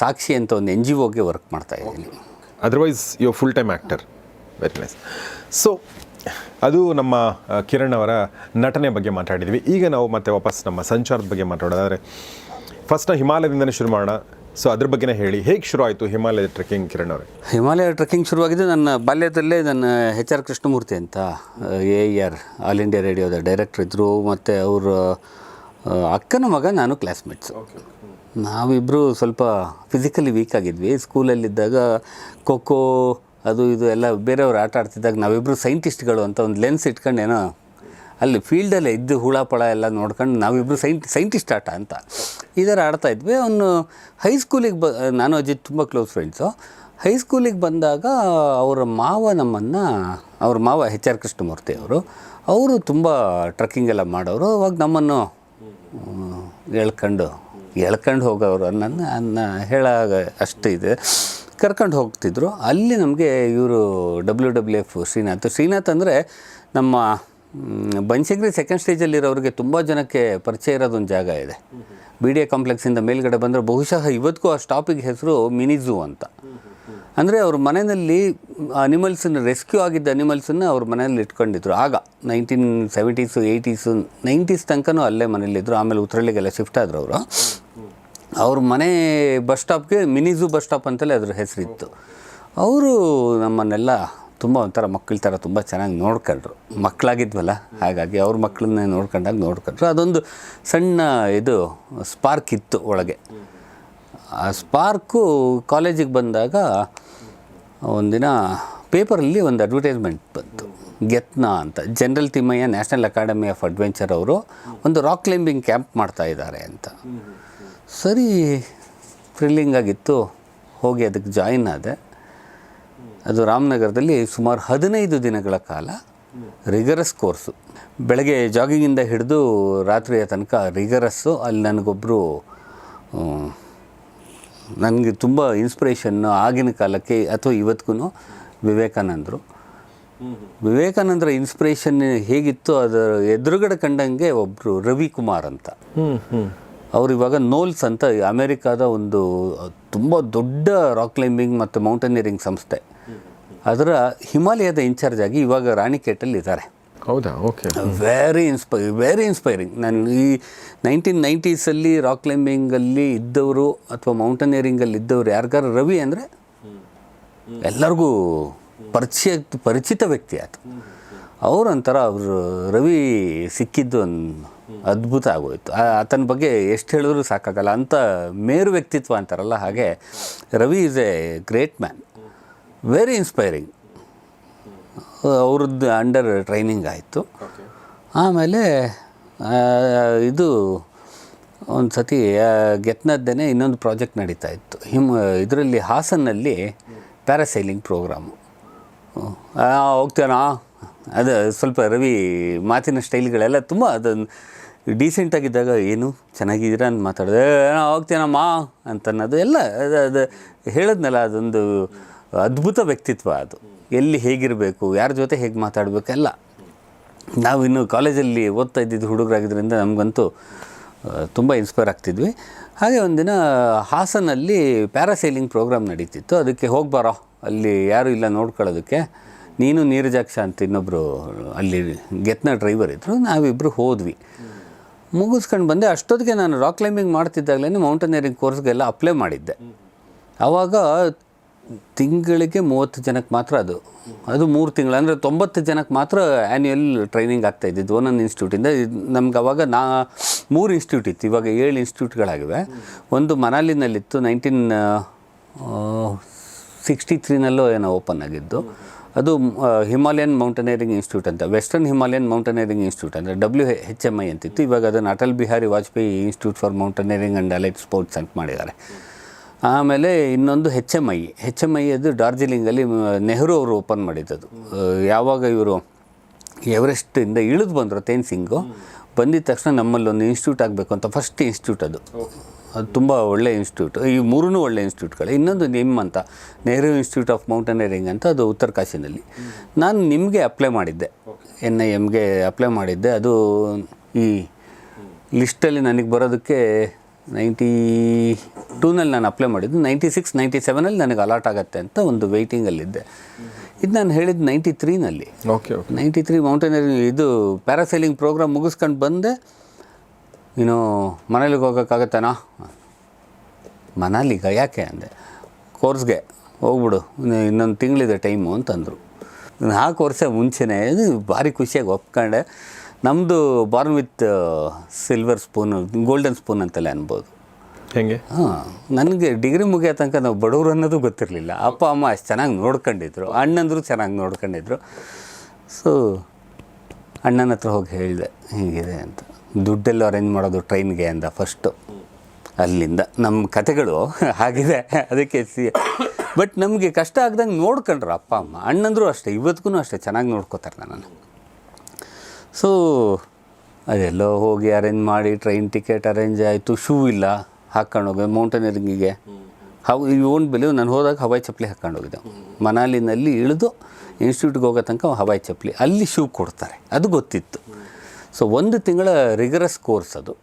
ಸಾಕ್ಷಿ ಅಂತ ಒಂದು NGOಗೆ ವರ್ಕ್ ಮಾಡ್ತಾ ಇದ್ದೀನಿ. Otherwise you full time actor. Very nice. So ಅದು ನಮ್ಮ ಕಿರಣ್ ಅವರ ನಟನೆ ಬಗ್ಗೆ ಮಾತಾಡಿದ್ವಿ. ಈಗ ನಾವು ಮತ್ತೆ ವಾಪಸ್ ನಮ್ಮ ಸಂಚಾರದ ಬಗ್ಗೆ ಮಾತಾಡೋದಾದರೆ ಫಸ್ಟ್ ಹಿಮಾಲಯದಿಂದನೇ ಶುರು ಮಾಡೋಣ. ಸೊ ಅದ್ರ ಬಗ್ಗೆನೇ ಹೇಳಿ, ಹೇಗೆ ಶುರು ಆಯಿತು ಹಿಮಾಲಯ ಟ್ರೆಕ್ಕಿಂಗ್ ಕಿರಣ್ ಅವರೇ? ಹಿಮಾಲಯ ಟ್ರೆಕ್ಕಿಂಗ್ ಶುರುವಾಗಿದ್ದು ನನ್ನ ಬಾಲ್ಯದಲ್ಲೇ. ನನ್ನ HR ಕೃಷ್ಣಮೂರ್ತಿ ಅಂತ AIR ಆಲ್ ಇಂಡಿಯಾ ರೇಡಿಯೋದ ಡೈರೆಕ್ಟ್ರ್ ಇದ್ದರು, ಮತ್ತು ಅವರ ಅಕ್ಕನ ಮಗ ನಾನು ಕ್ಲಾಸ್ಮೇಟ್ಸು. ನಾವಿಬ್ಬರು ಸ್ವಲ್ಪ ಫಿಸಿಕಲಿ ವೀಕ್ ಆಗಿದ್ವಿ. ಸ್ಕೂಲಲ್ಲಿದ್ದಾಗ ಖೋಖೋ ಅದು ಇದು ಎಲ್ಲ ಬೇರೆಯವ್ರು ಆಟ ಆಡ್ತಿದ್ದಾಗ ನಾವಿಬ್ಬರು ಸೈಂಟಿಸ್ಟ್ಗಳು ಅಂತ ಒಂದು ಲೆನ್ಸ್ ಇಟ್ಕೊಂಡು ಏನೋ ಅಲ್ಲಿ ಫೀಲ್ಡಲ್ಲೇ ಇದ್ದು ಹುಳಪಳ ಎಲ್ಲ ನೋಡ್ಕೊಂಡು ನಾವಿಬ್ಬರು ಸೈಂಟಿಸ್ಟ್ ಆಟ ಅಂತ ಈ ಥರ ಆಡ್ತಾಯಿದ್ವಿ. ಅವನು ಹೈಸ್ಕೂಲಿಗೆ ನಾನು ಅಜಿತ್ ತುಂಬ ಕ್ಲೋಸ್ ಫ್ರೆಂಡ್ಸು. ಹೈಸ್ಕೂಲಿಗೆ ಬಂದಾಗ ಅವರ ಮಾವ ನಮ್ಮನ್ನು, ಅವ್ರ ಮಾವ HR ಕೃಷ್ಣಮೂರ್ತಿ ಅವರು ತುಂಬ ಟ್ರಕ್ಕಿಂಗ್ ಎಲ್ಲ ಮಾಡೋರು. ಅವಾಗ ನಮ್ಮನ್ನು ಎಳ್ಕೊಂಡು ಹೋಗೋರು ನನ್ನ ಹೇಳಾಗ ಅಷ್ಟು ಇದೆ, ಕರ್ಕೊಂಡು ಹೋಗ್ತಿದ್ರು. ಅಲ್ಲಿ ನಮಗೆ ಇವರು WWF ಶ್ರೀನಾಥ್ ಅಂದರೆ ನಮ್ಮ ಬನಶಂಕರಿ ಸೆಕೆಂಡ್ ಸ್ಟೇಜಲ್ಲಿರೋರಿಗೆ ತುಂಬ ಜನಕ್ಕೆ ಪರಿಚಯ ಇರೋದೊಂದು ಜಾಗ ಇದೆ. BDA ಕಾಂಪ್ಲೆಕ್ಸಿಂದ ಮೇಲ್ಗಡೆ ಬಂದರೆ ಬಹುಶಃ ಇವತ್ತಿಗೂ ಆ ಸ್ಟಾಪಿಗೆ ಹೆಸರು ಮಿನಿ ಝೂ ಅಂತ. ಅಂದರೆ ಅವ್ರ ಮನೆಯಲ್ಲಿ ಅನಿಮಲ್ಸನ್ನು ರೆಸ್ಕ್ಯೂ ಆಗಿದ್ದ ಅನಿಮಲ್ಸನ್ನು ಅವ್ರ ಮನೆಯಲ್ಲಿ ಇಟ್ಕೊಂಡಿದ್ರು. ಆಗ 1970s 80s 90s ತನಕನೂ ಅಲ್ಲೇ ಮನೇಲಿದ್ದರು. ಆಮೇಲೆ ಉತ್ತರಳ್ಳಿಗೆಲ್ಲ ಶಿಫ್ಟ್ ಆದರು ಅವರು. ಅವ್ರ ಮನೆ ಬಸ್ ಸ್ಟಾಪ್ಗೆ ಮಿನಿ ಝೂ ಬಸ್ ಸ್ಟಾಪ್ ಅಂತಲೇ ಅದ್ರ ಹೆಸರಿತ್ತು. ಅವರು ನಮ್ಮನ್ನೆಲ್ಲ ತುಂಬ ಒಂಥರ ಮಕ್ಕಳ ಥರ ತುಂಬ ಚೆನ್ನಾಗಿ ನೋಡ್ಕೊಂಡ್ರು. ಮಕ್ಕಳಾಗಿದ್ವಲ್ಲ, ಹಾಗಾಗಿ ಅವ್ರ ಮಕ್ಕಳನ್ನೇ ನೋಡ್ಕೊಂಡ್ರು. ಅದೊಂದು ಸಣ್ಣ ಇದು ಸ್ಪಾರ್ಕ್ ಇತ್ತು ಒಳಗೆ. ಆ ಸ್ಪಾರ್ಕು ಕಾಲೇಜಿಗೆ ಬಂದಾಗ ಒಂದಿನ ಪೇಪರಲ್ಲಿ ಒಂದು ಅಡ್ವರ್ಟೈಸ್ಮೆಂಟ್ ಬಂತು, ಗೆತ್ನಾ ಅಂತ. General Thimmayya national academy of adventure ಅವರು ಒಂದು ರಾಕ್ ಕ್ಲೈಂಬಿಂಗ್ ಕ್ಯಾಂಪ್ ಮಾಡ್ತಾ ಇದ್ದಾರೆ ಅಂತ. ಸರಿ, ಥ್ರಿಲ್ಲಿಂಗ್ ಆಗಿತ್ತು, ಹೋಗಿ ಅದಕ್ಕೆ ಜಾಯಿನ್ ಆದೆ. ಅದು ರಾಮನಗರದಲ್ಲಿ ಸುಮಾರು 15 ದಿನಗಳ ಕಾಲ ರಿಗರಸ್ ಕೋರ್ಸು. ಬೆಳಗ್ಗೆ ಜಾಗಿಂಗಿಂದ ಹಿಡಿದು ರಾತ್ರಿಯ ತನಕ ರಿಗರಸ್ಸು. ಅಲ್ಲಿ ನನಗೆ ತುಂಬ ಇನ್ಸ್ಪಿರೇಷನ್ನು ಆಗಿನ ಕಾಲಕ್ಕೆ ಅಥವಾ ಇವತ್ತಿಗೂ ವಿವೇಕಾನಂದರ ಇನ್ಸ್ಪಿರೇಷನ್ ಹೇಗಿತ್ತು ಅದರ ಎದುರುಗಡೆ ಕಂಡಂಗೆ ಒಬ್ಬರು ರವಿಕುಮಾರ್ ಅಂತ. ಅವರು ಇವಾಗ ನೋಲ್ಸ್ ಅಂತ ಅಮೇರಿಕಾದ ಒಂದು ತುಂಬ ದೊಡ್ಡ ರಾಕ್ ಕ್ಲೈಂಬಿಂಗ್ ಮತ್ತು ಮೌಂಟೇನಿಯರಿಂಗ್ ಸಂಸ್ಥೆ, ಅದರ ಹಿಮಾಲಯದ ಇನ್ಚಾರ್ಜ್ ಆಗಿ ಇವಾಗ ರಾಣಿಖೇಟಲ್ಲಿ ಇದ್ದಾರೆ. ಹೌದಾ? ಓಕೆ. Very inspiring. ನಾನು ಈ 1990s ರಾಕ್ ಕ್ಲೈಂಬಿಂಗಲ್ಲಿ ಇದ್ದವರು ಅಥವಾ ಮೌಂಟೇನಿಯರಿಂಗಲ್ಲಿ ಇದ್ದವರು ಯಾರಿಗಾರು ರವಿ ಅಂದರೆ ಎಲ್ಲರಿಗೂ ಪರಿಚಿತ ವ್ಯಕ್ತಿ ಆಯಿತು. ಅವರಂತರ ಅವರು ರವಿ ಸಿಕ್ಕಿದ್ದು ಒಂದು ಅದ್ಭುತ ಆಗೋಯಿತು. ಆತನ ಬಗ್ಗೆ ಎಷ್ಟು ಹೇಳಿದ್ರು ಸಾಕಾಗಲ್ಲ, ಅಂಥ ಮೇರು ವ್ಯಕ್ತಿತ್ವ ಅಂತಾರಲ್ಲ ಹಾಗೆ. Ravi is A great man, very inspiring. ಅವ್ರದ್ದು ಅಂಡರ್ ಟ್ರೈನಿಂಗ್ ಆಯಿತು. ಆಮೇಲೆ ಇದು ಒಂದು ಸತಿ ಗೆತ್ನದ್ದೇನೆ ಇನ್ನೊಂದು ಪ್ರಾಜೆಕ್ಟ್ ನಡೀತಾ ಇತ್ತು ಇದರಲ್ಲಿ ಹಾಸನ್ನಲ್ಲಿ ಪ್ಯಾರಾಸೈಲಿಂಗ್ ಪ್ರೋಗ್ರಾಮು. ಹೋಗ್ತೇನಾ, ಅದು ಸ್ವಲ್ಪ ರವಿ ಮಾತಿನ ಸ್ಟೈಲ್ಗಳೆಲ್ಲ ತುಂಬ ಅದನ್ನು ಡೀಸೆಂಟಾಗಿದ್ದಾಗ ಏನು ಚೆನ್ನಾಗಿದ್ದೀರಾ ಅಂತ ಮಾತಾಡಿದೆ, ಹೋಗ್ತೇನಮ್ಮ ಅಂತನ್ನೋದು ಎಲ್ಲ ಅದು ಹೇಳಿದ್ನಲ್ಲ, ಅದೊಂದು ಅದ್ಭುತ ವ್ಯಕ್ತಿತ್ವ. ಅದು ಎಲ್ಲಿ ಹೇಗಿರಬೇಕು, ಯಾರ ಜೊತೆ ಹೇಗೆ ಮಾತಾಡಬೇಕೆಲ್ಲ. ನಾವು ಇನ್ನು ಕಾಲೇಜಲ್ಲಿ ಓದ್ತಾ ಇದ್ದಿದ್ದು ಹುಡುಗರಾಗಿದ್ದರಿಂದ ನಮಗಂತೂ ತುಂಬ ಇನ್ಸ್ಪೈರ್ ಆಗ್ತಿದ್ವಿ. ಹಾಗೆ ಒಂದಿನ ಹಾಸನಲ್ಲಿ ಪ್ಯಾರಾಸೈಲಿಂಗ್ ಪ್ರೋಗ್ರಾಮ್ ನಡೀತಿತ್ತು. ಅದಕ್ಕೆ ಹೋಗ್ಬಾರೋ, ಅಲ್ಲಿ ಯಾರೂ ಇಲ್ಲ ನೋಡ್ಕೊಳ್ಳೋದಕ್ಕೆ, ನೀನು ನೀರಜಾಕ್ಷ ಅಂತ ಇನ್ನೊಬ್ಬರು ಅಲ್ಲಿ ಗೆತ್ನ ಡ್ರೈವರ್ ಇದ್ದರು. ನಾವಿಬ್ಬರು ಹೋದ್ವಿ, ಮುಗಿಸ್ಕೊಂಡು ಬಂದೆ. ಅಷ್ಟೊತ್ತಿಗೆ ನಾನು ರಾಕ್ ಕ್ಲೈಂಬಿಂಗ್ ಮಾಡ್ತಿದ್ದಾಗಲೇ ಮೌಂಟೇನಿಯರಿಂಗ್ ಕೋರ್ಸ್ಗೆಲ್ಲ ಅಪ್ಲೈ ಮಾಡಿದ್ದೆ. ಆವಾಗ ತಿಂಗಳಿಗೆ 30 ಜನಕ್ಕೆ ಮಾತ್ರ ಅದು 3 ತಿಂಗಳು ಅಂದರೆ 90 ಜನಕ್ಕೆ ಮಾತ್ರ ಆ್ಯನ್ಯುಯಲ್ ಟ್ರೈನಿಂಗ್ ಆಗ್ತಾಯಿದ್ದಿದ್ದು ಒಂದೊಂದು ಇನ್ಸ್ಟಿಟ್ಯೂಟಿಂದ. ನಮ್ಗೆ ಅವಾಗ 3 ಇನ್ಸ್ಟಿಟ್ಯೂಟ್ ಇತ್ತು, ಇವಾಗ 7 ಇನ್ಸ್ಟಿಟ್ಯೂಟ್ಗಳಾಗಿವೆ. ಒಂದು ಮನಾಲಿನಲ್ಲಿತ್ತು, 1963ನಲ್ಲೋ ಏನೋ ಓಪನ್ ಆಗಿದ್ದು. ಅದು ಹಿಮಾಲಯನ್ ಮೌಂಟನೇರಿಂಗ್ ಇನ್ಸ್ಟಿಟ್ಯೂಟ್ ಅಂತ, ವೆಸ್ಟರ್ನ್ ಹಿಮಾಲಯನ್ ಮೌಂಟನೇರಿಂಗ್ ಇನ್ಸ್ಟಿಟ್ಯೂಟ್ ಅಂದರೆ WHMI ಅಂತಿತ್ತು. ಇವಾಗ ಅದನ್ನು Atal Bihari Vajpayee institute for mountaineering and allied sports ಅಂತ ಮಾಡಿದ್ದಾರೆ. ಆಮೇಲೆ ಇನ್ನೊಂದು HMI ಅದು ಡಾರ್ಜಿಲಿಂಗಲ್ಲಿ ನೆಹರು ಅವರು ಓಪನ್ ಮಾಡಿದ್ದದು. ಯಾವಾಗ ಇವರು ಎವರೆಸ್ಟಿಂದ ಇಳಿದು ಬಂದರು ತೇನ್ಸಿಂಗು, ಬಂದಿದ್ದ ತಕ್ಷಣ ನಮ್ಮಲ್ಲಿ ಒಂದು ಇನ್ಸ್ಟಿಟ್ಯೂಟ್ ಆಗಬೇಕು ಅಂತ ಫಸ್ಟ್ ಇನ್ಸ್ಟಿಟ್ಯೂಟ್ ಅದು ತುಂಬ ಒಳ್ಳೆ ಇನ್ಸ್ಟಿಟ್ಯೂಟ್. ಈ 3 ಒಳ್ಳೆ ಇನ್ಸ್ಟಿಟ್ಯೂಟ್ಗಳು. ಇನ್ನೊಂದು ನಿಮ್ ಅಂತ ನೆಹರು ಇನ್ಸ್ಟಿಟ್ಯೂಟ್ ಆಫ್ ಮೌಂಟನೇರಿಂಗ್ ಅಂತ, ಅದು ಉತ್ತರ ಕಾಶಿನಲ್ಲಿ. ನಾನು ನಿಮಗೆ ಅಪ್ಲೈ ಮಾಡಿದ್ದೆ, NIMಗೆ ಅಪ್ಲೈ ಮಾಡಿದ್ದೆ. ಅದು ಈ ಲಿಸ್ಟಲ್ಲಿ ನನಗೆ ಬರೋದಕ್ಕೆ 92ನಲ್ಲಿ ನಾನು ಅಪ್ಲೈ ಮಾಡಿದ್ದು. 96, 97ನಲ್ಲಿ ನನಗೆ ಅಲಾಟ್ ಆಗುತ್ತೆ ಅಂತ ಒಂದು ವೆಯ್ಟಿಂಗಲ್ಲಿದ್ದೆ. ಇದು ನಾನು ಹೇಳಿದ್ದು 93ನಲ್ಲಿ. 93 ಮೌಂಟೇನರಿಂಗ್ ಇದು ಪ್ಯಾರಾಸೈಲಿಂಗ್ ಪ್ರೋಗ್ರಾಮ್ ಮುಗಿಸ್ಕೊಂಡು ಬಂದೆ. ನೀನು ಮನೇಲಿಗೆ ಹೋಗೋಕ್ಕಾಗತ್ತೇನಾ? ಮನಾಲಿಗ ಯಾಕೆ ಅಂದೆ. ಕೋರ್ಸ್ಗೆ ಹೋಗ್ಬಿಡು, ಇನ್ನೊಂದು ತಿಂಗಳಿದೆ ಟೈಮು ಅಂತಂದರು. 4 ವರ್ಷ ಮುಂಚೆನೇ ಭಾರಿ ಖುಷಿಯಾಗಿ ಒಪ್ಕೊಂಡೆ. ನಮ್ಮದು Born with silver spoon, golden spoon ಅಂತಲೇ ಅನ್ಬೋದು. ಹೇಗೆ? ನನಗೆ ಡಿಗ್ರಿ ಮುಗಿಯೋ ತನಕ ನಾವು ಬಡವರು ಅನ್ನೋದು ಗೊತ್ತಿರಲಿಲ್ಲ. ಅಪ್ಪ ಅಮ್ಮ ಅಷ್ಟು ಚೆನ್ನಾಗಿ ನೋಡ್ಕೊಂಡಿದ್ರು, ಅಣ್ಣಂದರು ಚೆನ್ನಾಗಿ ನೋಡ್ಕೊಂಡಿದ್ರು. ಸೊ ಅಣ್ಣನ ಹತ್ರ ಹೋಗಿ ಹೇಳಿದೆ ಹೀಗಿದೆ ಅಂತ. ದುಡ್ಡೆಲ್ಲ ಅರೇಂಜ್ ಮಾಡೋದು ಟ್ರೈನ್ಗೆ ಅಂದ ಫಸ್ಟು. ಅಲ್ಲಿಂದ ನಮ್ಮ ಕತೆಗಳು ಆಗಿದೆ. ಅದಕ್ಕೆ ಬಟ್ ನಮಗೆ ಕಷ್ಟ ಆಗ್ದಂಗೆ ನೋಡ್ಕೊಂಡ್ರು ಅಪ್ಪ ಅಮ್ಮ. ಅಣ್ಣಂದರು ಅಷ್ಟೇ, ಇವತ್ತಿಗೂ ಅಷ್ಟೇ ಚೆನ್ನಾಗಿ ನೋಡ್ಕೋತಾರೆ ನನ್ನನ್ನು. ಸೊ ಅದೆಲ್ಲೋ ಹೋಗಿ ಅರೇಂಜ್ ಮಾಡಿ ಟ್ರೈನ್ ಟಿಕೆಟ್ ಅರೇಂಜ್ ಆಯಿತು. ಶೂ ಇಲ್ಲ ಹಾಕ್ಕೊಂಡೋಗಿ ಮೌಂಟೇನರಿಂಗಿಗೆ. ಯು ವೋಂಟ್ ಬಿಲೀವ್, ನಾನು ಹೋದಾಗ ಹವಾಯಿ ಚಪ್ಪಲಿ ಹಾಕ್ಕೊಂಡೋಗಿದ್ದೆ. ಮನಾಲಿನಲ್ಲಿ ಇಳಿದು ಇನ್ಸ್ಟಿಟ್ಯೂಟ್ಗೆ ಹೋಗೋ ತನಕ ಹವಾಯಿ ಚಪ್ಪಲಿ, ಅಲ್ಲಿ ಶೂ ಕೊಡ್ತಾರೆ, ಅದು ಗೊತ್ತಿತ್ತು. ಸೊ 1 ತಿಂಗಳ ರಿಗರಸ್ ಕೋರ್ಸ್ ಅದು.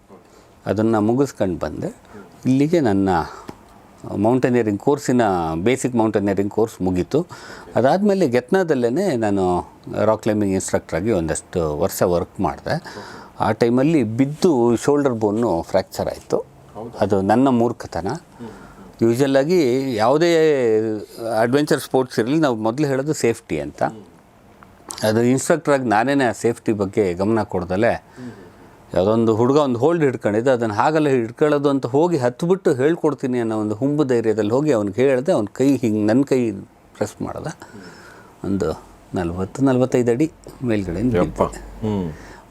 ಅದನ್ನು ಮುಗಿಸ್ಕೊಂಡು ಬಂದೆ. ಇಲ್ಲಿಗೆ ನನ್ನ ಮೌಂಟೇನಿಯರಿಂಗ್ ಕೋರ್ಸಿನ ಬೇಸಿಕ್ ಮೌಂಟೇನಿಯರಿಂಗ್ ಕೋರ್ಸ್ ಮುಗೀತು. ಅದಾದಮೇಲೆ ಗೆತ್ನಾದಲ್ಲೇ ನಾನು ರಾಕ್ ಕ್ಲೈಂಬಿಂಗ್ ಇನ್ಸ್ಟ್ರಕ್ಟ್ರಾಗಿ ಒಂದಷ್ಟು ವರ್ಷ ವರ್ಕ್ ಮಾಡಿದೆ. ಆ ಟೈಮಲ್ಲಿ ಬಿದ್ದು ಶೋಲ್ಡರ್ ಬೋನು ಫ್ರ್ಯಾಕ್ಚರ್ ಆಯಿತು. ಅದು ನನ್ನ ಮೂರ್ಖತನ. ಯೂಶ್ವಲಾಗಿ ಯಾವುದೇ ಅಡ್ವೆಂಚರ್ ಸ್ಪೋರ್ಟ್ಸ್ ಇರಲಿ, ನಾವು ಮೊದಲು ಹೇಳೋದು ಸೇಫ್ಟಿ ಅಂತ. ಅದು ಇನ್ಸ್ಟ್ರಕ್ಟ್ರಾಗಿ ನಾನೇ ಆ ಸೇಫ್ಟಿ ಬಗ್ಗೆ ಗಮನ ಕೊಡ್ದಲೆ ಯಾವುದೊಂದು ಹುಡುಗ ಒಂದು ಹೋಲ್ಡ್ ಹಿಡ್ಕೊಂಡಿದ್ದೆ. ಅದನ್ನು ಹಾಗಲ್ಲ ಹಿಡ್ಕೊಳ್ಳೋದು ಅಂತ ಹೋಗಿ ಹತ್ಬಿಟ್ಟು ಹೇಳ್ಕೊಡ್ತೀನಿ ಅನ್ನೋ ಒಂದು ಹುಂಬು ಧೈರ್ಯದಲ್ಲಿ ಹೋಗಿ ಅವ್ನಿಗೆ ಹೇಳಿದೆ. ಅವ್ನ ಕೈ ಹಿಂಗೆ ನನ್ನ ಕೈ ಪ್ರೆಸ್ ಮಾಡ್ದೆ. ಒಂದು 40-45 ಅಡಿ ಮೇಲ್ಗಡೆಯಿಂದ ಬಿದ್ದೆ.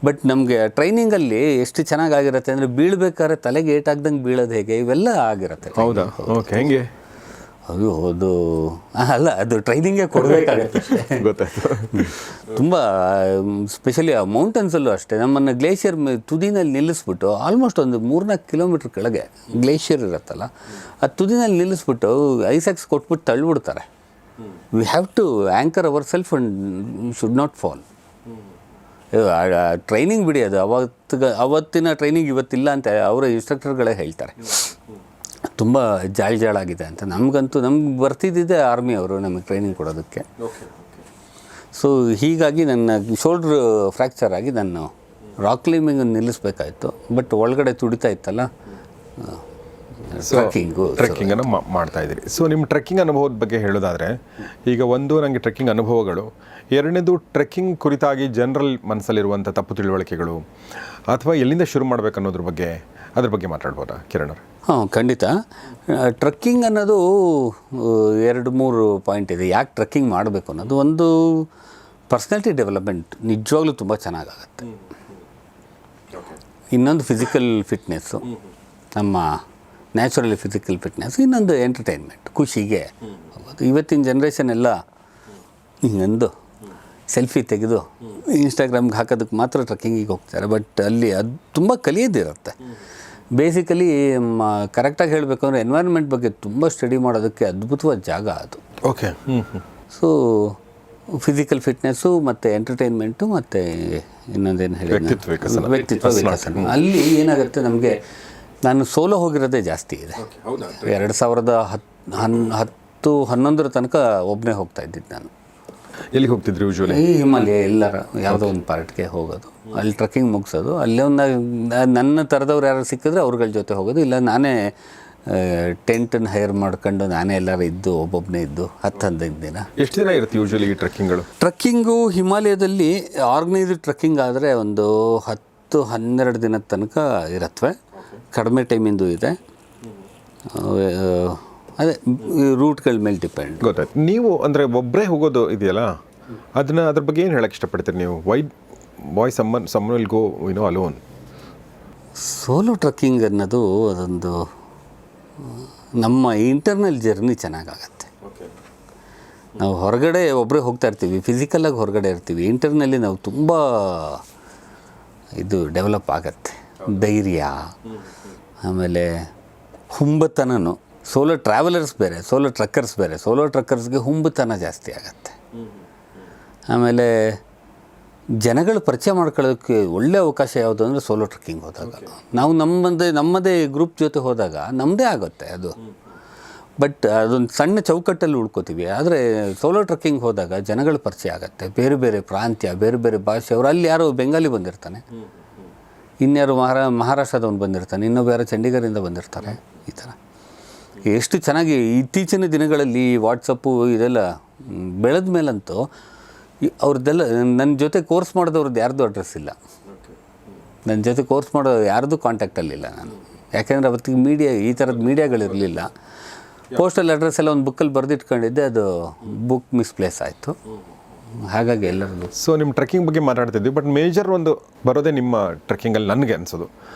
ಬಟ್ ನಮಗೆ ಟ್ರೈನಿಂಗಲ್ಲಿ ಎಷ್ಟು ಚೆನ್ನಾಗಿರುತ್ತೆ ಅಂದರೆ, ಬೀಳ್ಬೇಕಾದ್ರೆ ತಲೆಗೆ ಏಟಾಗ್ದಂಗೆ ಬೀಳೋದು ಹೇಗೆ, ಇವೆಲ್ಲ ಆಗಿರುತ್ತೆ. ಹೌದಾ? ಓಕೆ. ಹೆಂಗೆ? ಅದು ಅಲ್ಲ, ಅದು ಟ್ರೈನಿಂಗೇ ಕೊಡಬೇಕಾಗತ್ತೆ. ಗೊತ್ತಾಯ್ತು. ತುಂಬ ಸ್ಪೆಷಲಿ ಆ ಮೌಂಟನ್ಸಲ್ಲೂ ಅಷ್ಟೇ. ನಮ್ಮನ್ನು ಗ್ಲೇಷಿಯರ್ ತುದಿನಲ್ಲಿ ನಿಲ್ಲಿಸ್ಬಿಟ್ಟು ಆಲ್ಮೋಸ್ಟ್ ಒಂದು 3-4 ಕಿಲೋಮೀಟ್ರ್ ಕೆಳಗೆ ಗ್ಲೇಷಿಯರ್ ಇರುತ್ತಲ್ಲ, ಆ ತುದಿನಲ್ಲಿ ನಿಲ್ಲಿಸ್ಬಿಟ್ಟು ಐಸಾಕ್ಸ್ ಕೊಟ್ಬಿಟ್ಟು ತಳ್ಳಿಬಿಡ್ತಾರೆ. We have to anchor our self and should not fall. Training ಬಿಡಿ, ಅದು ಅವತ್ತಿನ ಟ್ರೈನಿಂಗ್ ಇವತ್ತಿಲ್ಲ ಅಂತ ಅವರ ಇನ್ಸ್ಟ್ರಕ್ಟರ್ಗಳೇ ಹೇಳ್ತಾರೆ. ತುಂಬ ಜಾಳಾಗಿದೆ ಅಂತ. ನಮಗಂತೂ ನಮ್ಗೆ ಬರ್ತಿದ್ದಿದ್ದೆ ಆರ್ಮಿ ಅವರು ನಮಗೆ ಟ್ರೈನಿಂಗ್ ಕೊಡೋದಕ್ಕೆ. ಸೊ ಹೀಗಾಗಿ ನನ್ನ ಶೋಲ್ಡ್ರ್ ಫ್ರ್ಯಾಕ್ಚರ್ ಆಗಿ ನಾನು ರಾಕ್ ಕ್ಲೈಂಬಿಂಗನ್ನು ನಿಲ್ಲಿಸ್ಬೇಕಾಯಿತು. ಬಟ್ ಒಳಗಡೆ ತುಡಿತಾ ಇತ್ತಲ್ಲ, ಟ್ರೆಕ್ಕಿಂಗನ್ನು ಮಾಡ್ತಾ ಇದ್ದೀರಿ. ಸೊ ನಿಮ್ಮ ಟ್ರೆಕ್ಕಿಂಗ್ ಅನುಭವದ ಬಗ್ಗೆ ಹೇಳೋದಾದರೆ, ಈಗ ಒಂದು ನನಗೆ ಟ್ರೆಕ್ಕಿಂಗ್ ಅನುಭವಗಳು, ಎರಡನೇದು ಟ್ರೆಕ್ಕಿಂಗ್ ಕುರಿತಾಗಿ ಜನರಲ್ ಮನಸ್ಸಲ್ಲಿರುವಂಥ ತಪ್ಪು ತಿಳುವಳಿಕೆಗಳು, ಅಥವಾ ಎಲ್ಲಿಂದ ಶುರು ಮಾಡಬೇಕು ಅನ್ನೋದ್ರ ಬಗ್ಗೆ, ಅದ್ರ ಬಗ್ಗೆ ಮಾತಾಡ್ಬೋದಾ ಕಿರಣ್? ಹಾಂ, ಖಂಡಿತ. ಟ್ರೆಕ್ಕಿಂಗ್ ಅನ್ನೋದು 2-3 ಪಾಯಿಂಟ್ ಇದೆ. ಯಾಕೆ ಟ್ರೆಕ್ಕಿಂಗ್ ಮಾಡಬೇಕು ಅನ್ನೋದು. ಒಂದು, ಪರ್ಸ್ನಾಲಿಟಿ ಡೆವಲಪ್ಮೆಂಟ್ ನಿಜವಾಗ್ಲೂ ತುಂಬ ಚೆನ್ನಾಗಾಗತ್ತೆ. ಇನ್ನೊಂದು ಫಿಸಿಕಲ್ ಫಿಟ್ನೆಸ್ಸು, ನಮ್ಮ ನ್ಯಾಚುರಲಿ ಫಿಸಿಕಲ್ ಫಿಟ್ನೆಸ್. ಇನ್ನೊಂದು ಎಂಟರ್ಟೈನ್ಮೆಂಟ್, ಖುಷಿಗೆ ಹೋಗೋದು. ಇವತ್ತಿನ ಜನ್ರೇಷನ್ ಎಲ್ಲ ಹಿಂಗಂದು ಸೆಲ್ಫಿ ತೆಗೆದು ಇನ್ಸ್ಟಾಗ್ರಾಮ್ಗೆ ಹಾಕೋದಕ್ಕೆ ಮಾತ್ರ ಟ್ರೆಕ್ಕಿಂಗಿಗೆ ಹೋಗ್ತಾರೆ. ಬಟ್ ಅಲ್ಲಿ ಅದು ತುಂಬ ಕಲಿಯೋದಿರುತ್ತೆ. ಬೇಸಿಕಲಿ ಕರೆಕ್ಟಾಗಿ ಹೇಳಬೇಕು ಅಂದರೆ ಎನ್ವೈರ್ನ್ಮೆಂಟ್ ಬಗ್ಗೆ ತುಂಬ ಸ್ಟಡಿ ಮಾಡೋದಕ್ಕೆ ಅದ್ಭುತವಾದ ಜಾಗ ಅದು. ಓಕೆ. ಸೊ ಫಿಸಿಕಲ್ ಫಿಟ್ನೆಸ್ಸು ಮತ್ತು ಎಂಟರ್ಟೈನ್ಮೆಂಟು ಮತ್ತು ಇನ್ನೊಂದೇನು ಹೇಳಿ, ವ್ಯಕ್ತಿತ್ವ ವಿಕಸನ. ಅಲ್ಲಿ ಏನಾಗುತ್ತೆ ನಮಗೆ, ನಾನು ಸೋಲೋ ಹೋಗಿರೋದೇ ಜಾಸ್ತಿ ಇದೆ. 2010-11 ತನಕ ಒಬ್ಬನೇ ಹೋಗ್ತಾ ಇದ್ದಿದ್ದು ನಾನು. ಎಲ್ಲಿಗೆ ಹೋಗ್ತಿದ್ರಿ ಯೂಶ್ವಲಿ? ಈ ಹಿಮಾಲಯ ಎಲ್ಲರ ಯಾವುದೋ ಒಂದು ಪಾರ್ಟ್ಗೆ ಹೋಗೋದು, ಅಲ್ಲಿ ಟ್ರೆಕ್ಕಿಂಗ್ ಮುಗಿಸೋದು. ಅಲ್ಲೇ ಒಂದು ನನ್ನ ಥರದವ್ರು ಯಾರು ಸಿಕ್ಕಿದ್ರೆ ಅವ್ರಗಳ ಜೊತೆ ಹೋಗೋದು, ಇಲ್ಲ ನಾನೇ ಟೆಂಟನ್ನು ಹೈರ್ ಮಾಡ್ಕೊಂಡು ನಾನೇ ಎಲ್ಲರೂ ಇದ್ದು ಒಬ್ಬೊಬ್ಬನೇ ಇದ್ದು 10-15 ದಿನ. ಎಷ್ಟು ದಿನ ಇರುತ್ತೆ ಯೂಶಲಿ ಈ ಟ್ರೆಕ್ಕಿಂಗ್ಗಳು? ಟ್ರಕ್ಕಿಂಗು ಹಿಮಾಲಯದಲ್ಲಿ ಆರ್ಗನೈಸ್ಡ್ ಟ್ರಕ್ಕಿಂಗ್ ಆದರೆ ಒಂದು 10-12 ದಿನದ ತನಕ ಇರತ್ವೆ. ಕಡಿಮೆ ಟೈಮಿಂದು ಇದೆ. ಅದೇ ರೂಟ್ಗಳ ಮೇಲೆ ಡಿಪೆಂಡ್. ಗೊತ್ತಾಯ್ತು. ನೀವು ಅಂದರೆ ಒಬ್ಬರೇ ಹೋಗೋದು ಇದೆಯಲ್ಲ, ಅದ್ರ ಬಗ್ಗೆ ಏನು ಹೇಳಕ್ಕೆ ಇಷ್ಟಪಡ್ತೀರಿ ನೀವು? Why someone will go alone? Solo trekking ಅನ್ನೋದು ಅದೊಂದು ನಮ್ಮ ಇಂಟರ್ನಲ್ ಜರ್ನಿ ಚೆನ್ನಾಗಾಗತ್ತೆ. ನಾವು ಹೊರಗಡೆ ಒಬ್ಬರೇ ಹೋಗ್ತಾ ಇರ್ತೀವಿ, ಫಿಸಿಕಲಾಗಿ ಹೊರಗಡೆ ಇರ್ತೀವಿ. ಇಂಟರ್ನಲ್ಲಿ ನಾವು ತುಂಬ ಇದು ಡೆವಲಪ್ ಆಗತ್ತೆ, ಧೈರ್ಯ, ಆಮೇಲೆ ಹುಂಬತನೂ. ಸೋಲೋ ಟ್ರಾವೆಲರ್ಸ್ ಬೇರೆ, ಸೋಲೋ ಟ್ರಕ್ಕರ್ಸ್ ಬೇರೆ. ಸೋಲೋ ಟ್ರಕ್ಕರ್ಸ್ಗೆ ಹುಂಬತನ ಜಾಸ್ತಿ ಆಗತ್ತೆ. ಆಮೇಲೆ ಜನಗಳು ಪರಿಚಯ ಮಾಡ್ಕೊಳ್ಳೋಕ್ಕೆ ಒಳ್ಳೆ ಅವಕಾಶ ಯಾವುದು ಅಂದರೆ ಸೋಲೋ ಟ್ರಕ್ಕಿಂಗ್ ಹೋದಾಗ. ನಾವು ನಮ್ಮದೇ ಗ್ರೂಪ್ ಜೊತೆ ಹೋದಾಗ ನಮ್ಮದೇ ಆಗುತ್ತೆ ಅದು, ಬಟ್ ಅದೊಂದು ಸಣ್ಣ ಚೌಕಟ್ಟಲ್ಲಿ ಉಳ್ಕೋತೀವಿ. ಆದರೆ ಸೋಲೋ ಟ್ರಕ್ಕಿಂಗ್ ಹೋದಾಗ ಜನಗಳ ಪರಿಚಯ ಆಗುತ್ತೆ, ಬೇರೆ ಬೇರೆ ಪ್ರಾಂತ್ಯ, ಬೇರೆ ಬೇರೆ ಭಾಷೆಯವರು. ಅಲ್ಲಿ ಯಾರೋ ಬೆಂಗಾಲಿ ಬಂದಿರ್ತಾನೆ, ಇನ್ಯಾರು ಮಹಾರಾಷ್ಟ್ರದವನು ಬಂದಿರ್ತಾನೆ, ಇನ್ನೊಬ್ಬ ಯಾರೋ ಚಂಡೀಗಢದಿಂದ ಬಂದಿರ್ತಾರೆ. ಈ ಥರ ಎಷ್ಟು ಚೆನ್ನಾಗಿ ಇತ್ತೀಚಿನ ದಿನಗಳಲ್ಲಿ ವಾಟ್ಸಪ್ಪು ಇದೆಲ್ಲ ಬೆಳೆದ ಮೇಲಂತೂ ಅವ್ರದ್ದೆಲ್ಲ ನನ್ನ ಜೊತೆ ಕೋರ್ಸ್ ಮಾಡಿದವ್ರದ್ದು ಯಾರ್ದು ಅಡ್ರೆಸ್ ಇಲ್ಲ, ನನ್ನ ಜೊತೆ ಕೋರ್ಸ್ ಮಾಡೋ ಯಾರ್ದು ಕಾಂಟ್ಯಾಕ್ಟಲ್ಲಿಲ್ಲ ನಾನು. ಯಾಕೆಂದರೆ ಅವತ್ತಿಗೆ ಈ ಥರದ ಮೀಡಿಯಾಗಳಿರಲಿಲ್ಲ. ಪೋಸ್ಟಲ್ ಅಡ್ರೆಸ್ ಎಲ್ಲ ಒಂದು ಬುಕ್ಕಲ್ಲಿ ಬರೆದಿಟ್ಕೊಂಡಿದ್ದೆ, ಅದು ಬುಕ್ ಮಿಸ್ಪ್ಲೇಸ್ ಆಯಿತು. ಹಾಗಾಗಿ ಎಲ್ಲರದು. ಸೊ ನಿಮ್ಮ ಟ್ರೆಕ್ಕಿಂಗ್ ಬಗ್ಗೆ ಮಾತಾಡ್ತಿದ್ವಿ, ಬಟ್ ಮೇಜರ್ ಒಂದು ಬರೋದೇ ನಿಮ್ಮ ಟ್ರೆಕ್ಕಿಂಗಲ್ಲಿ ನನಗೆ ಅನಿಸೋದು,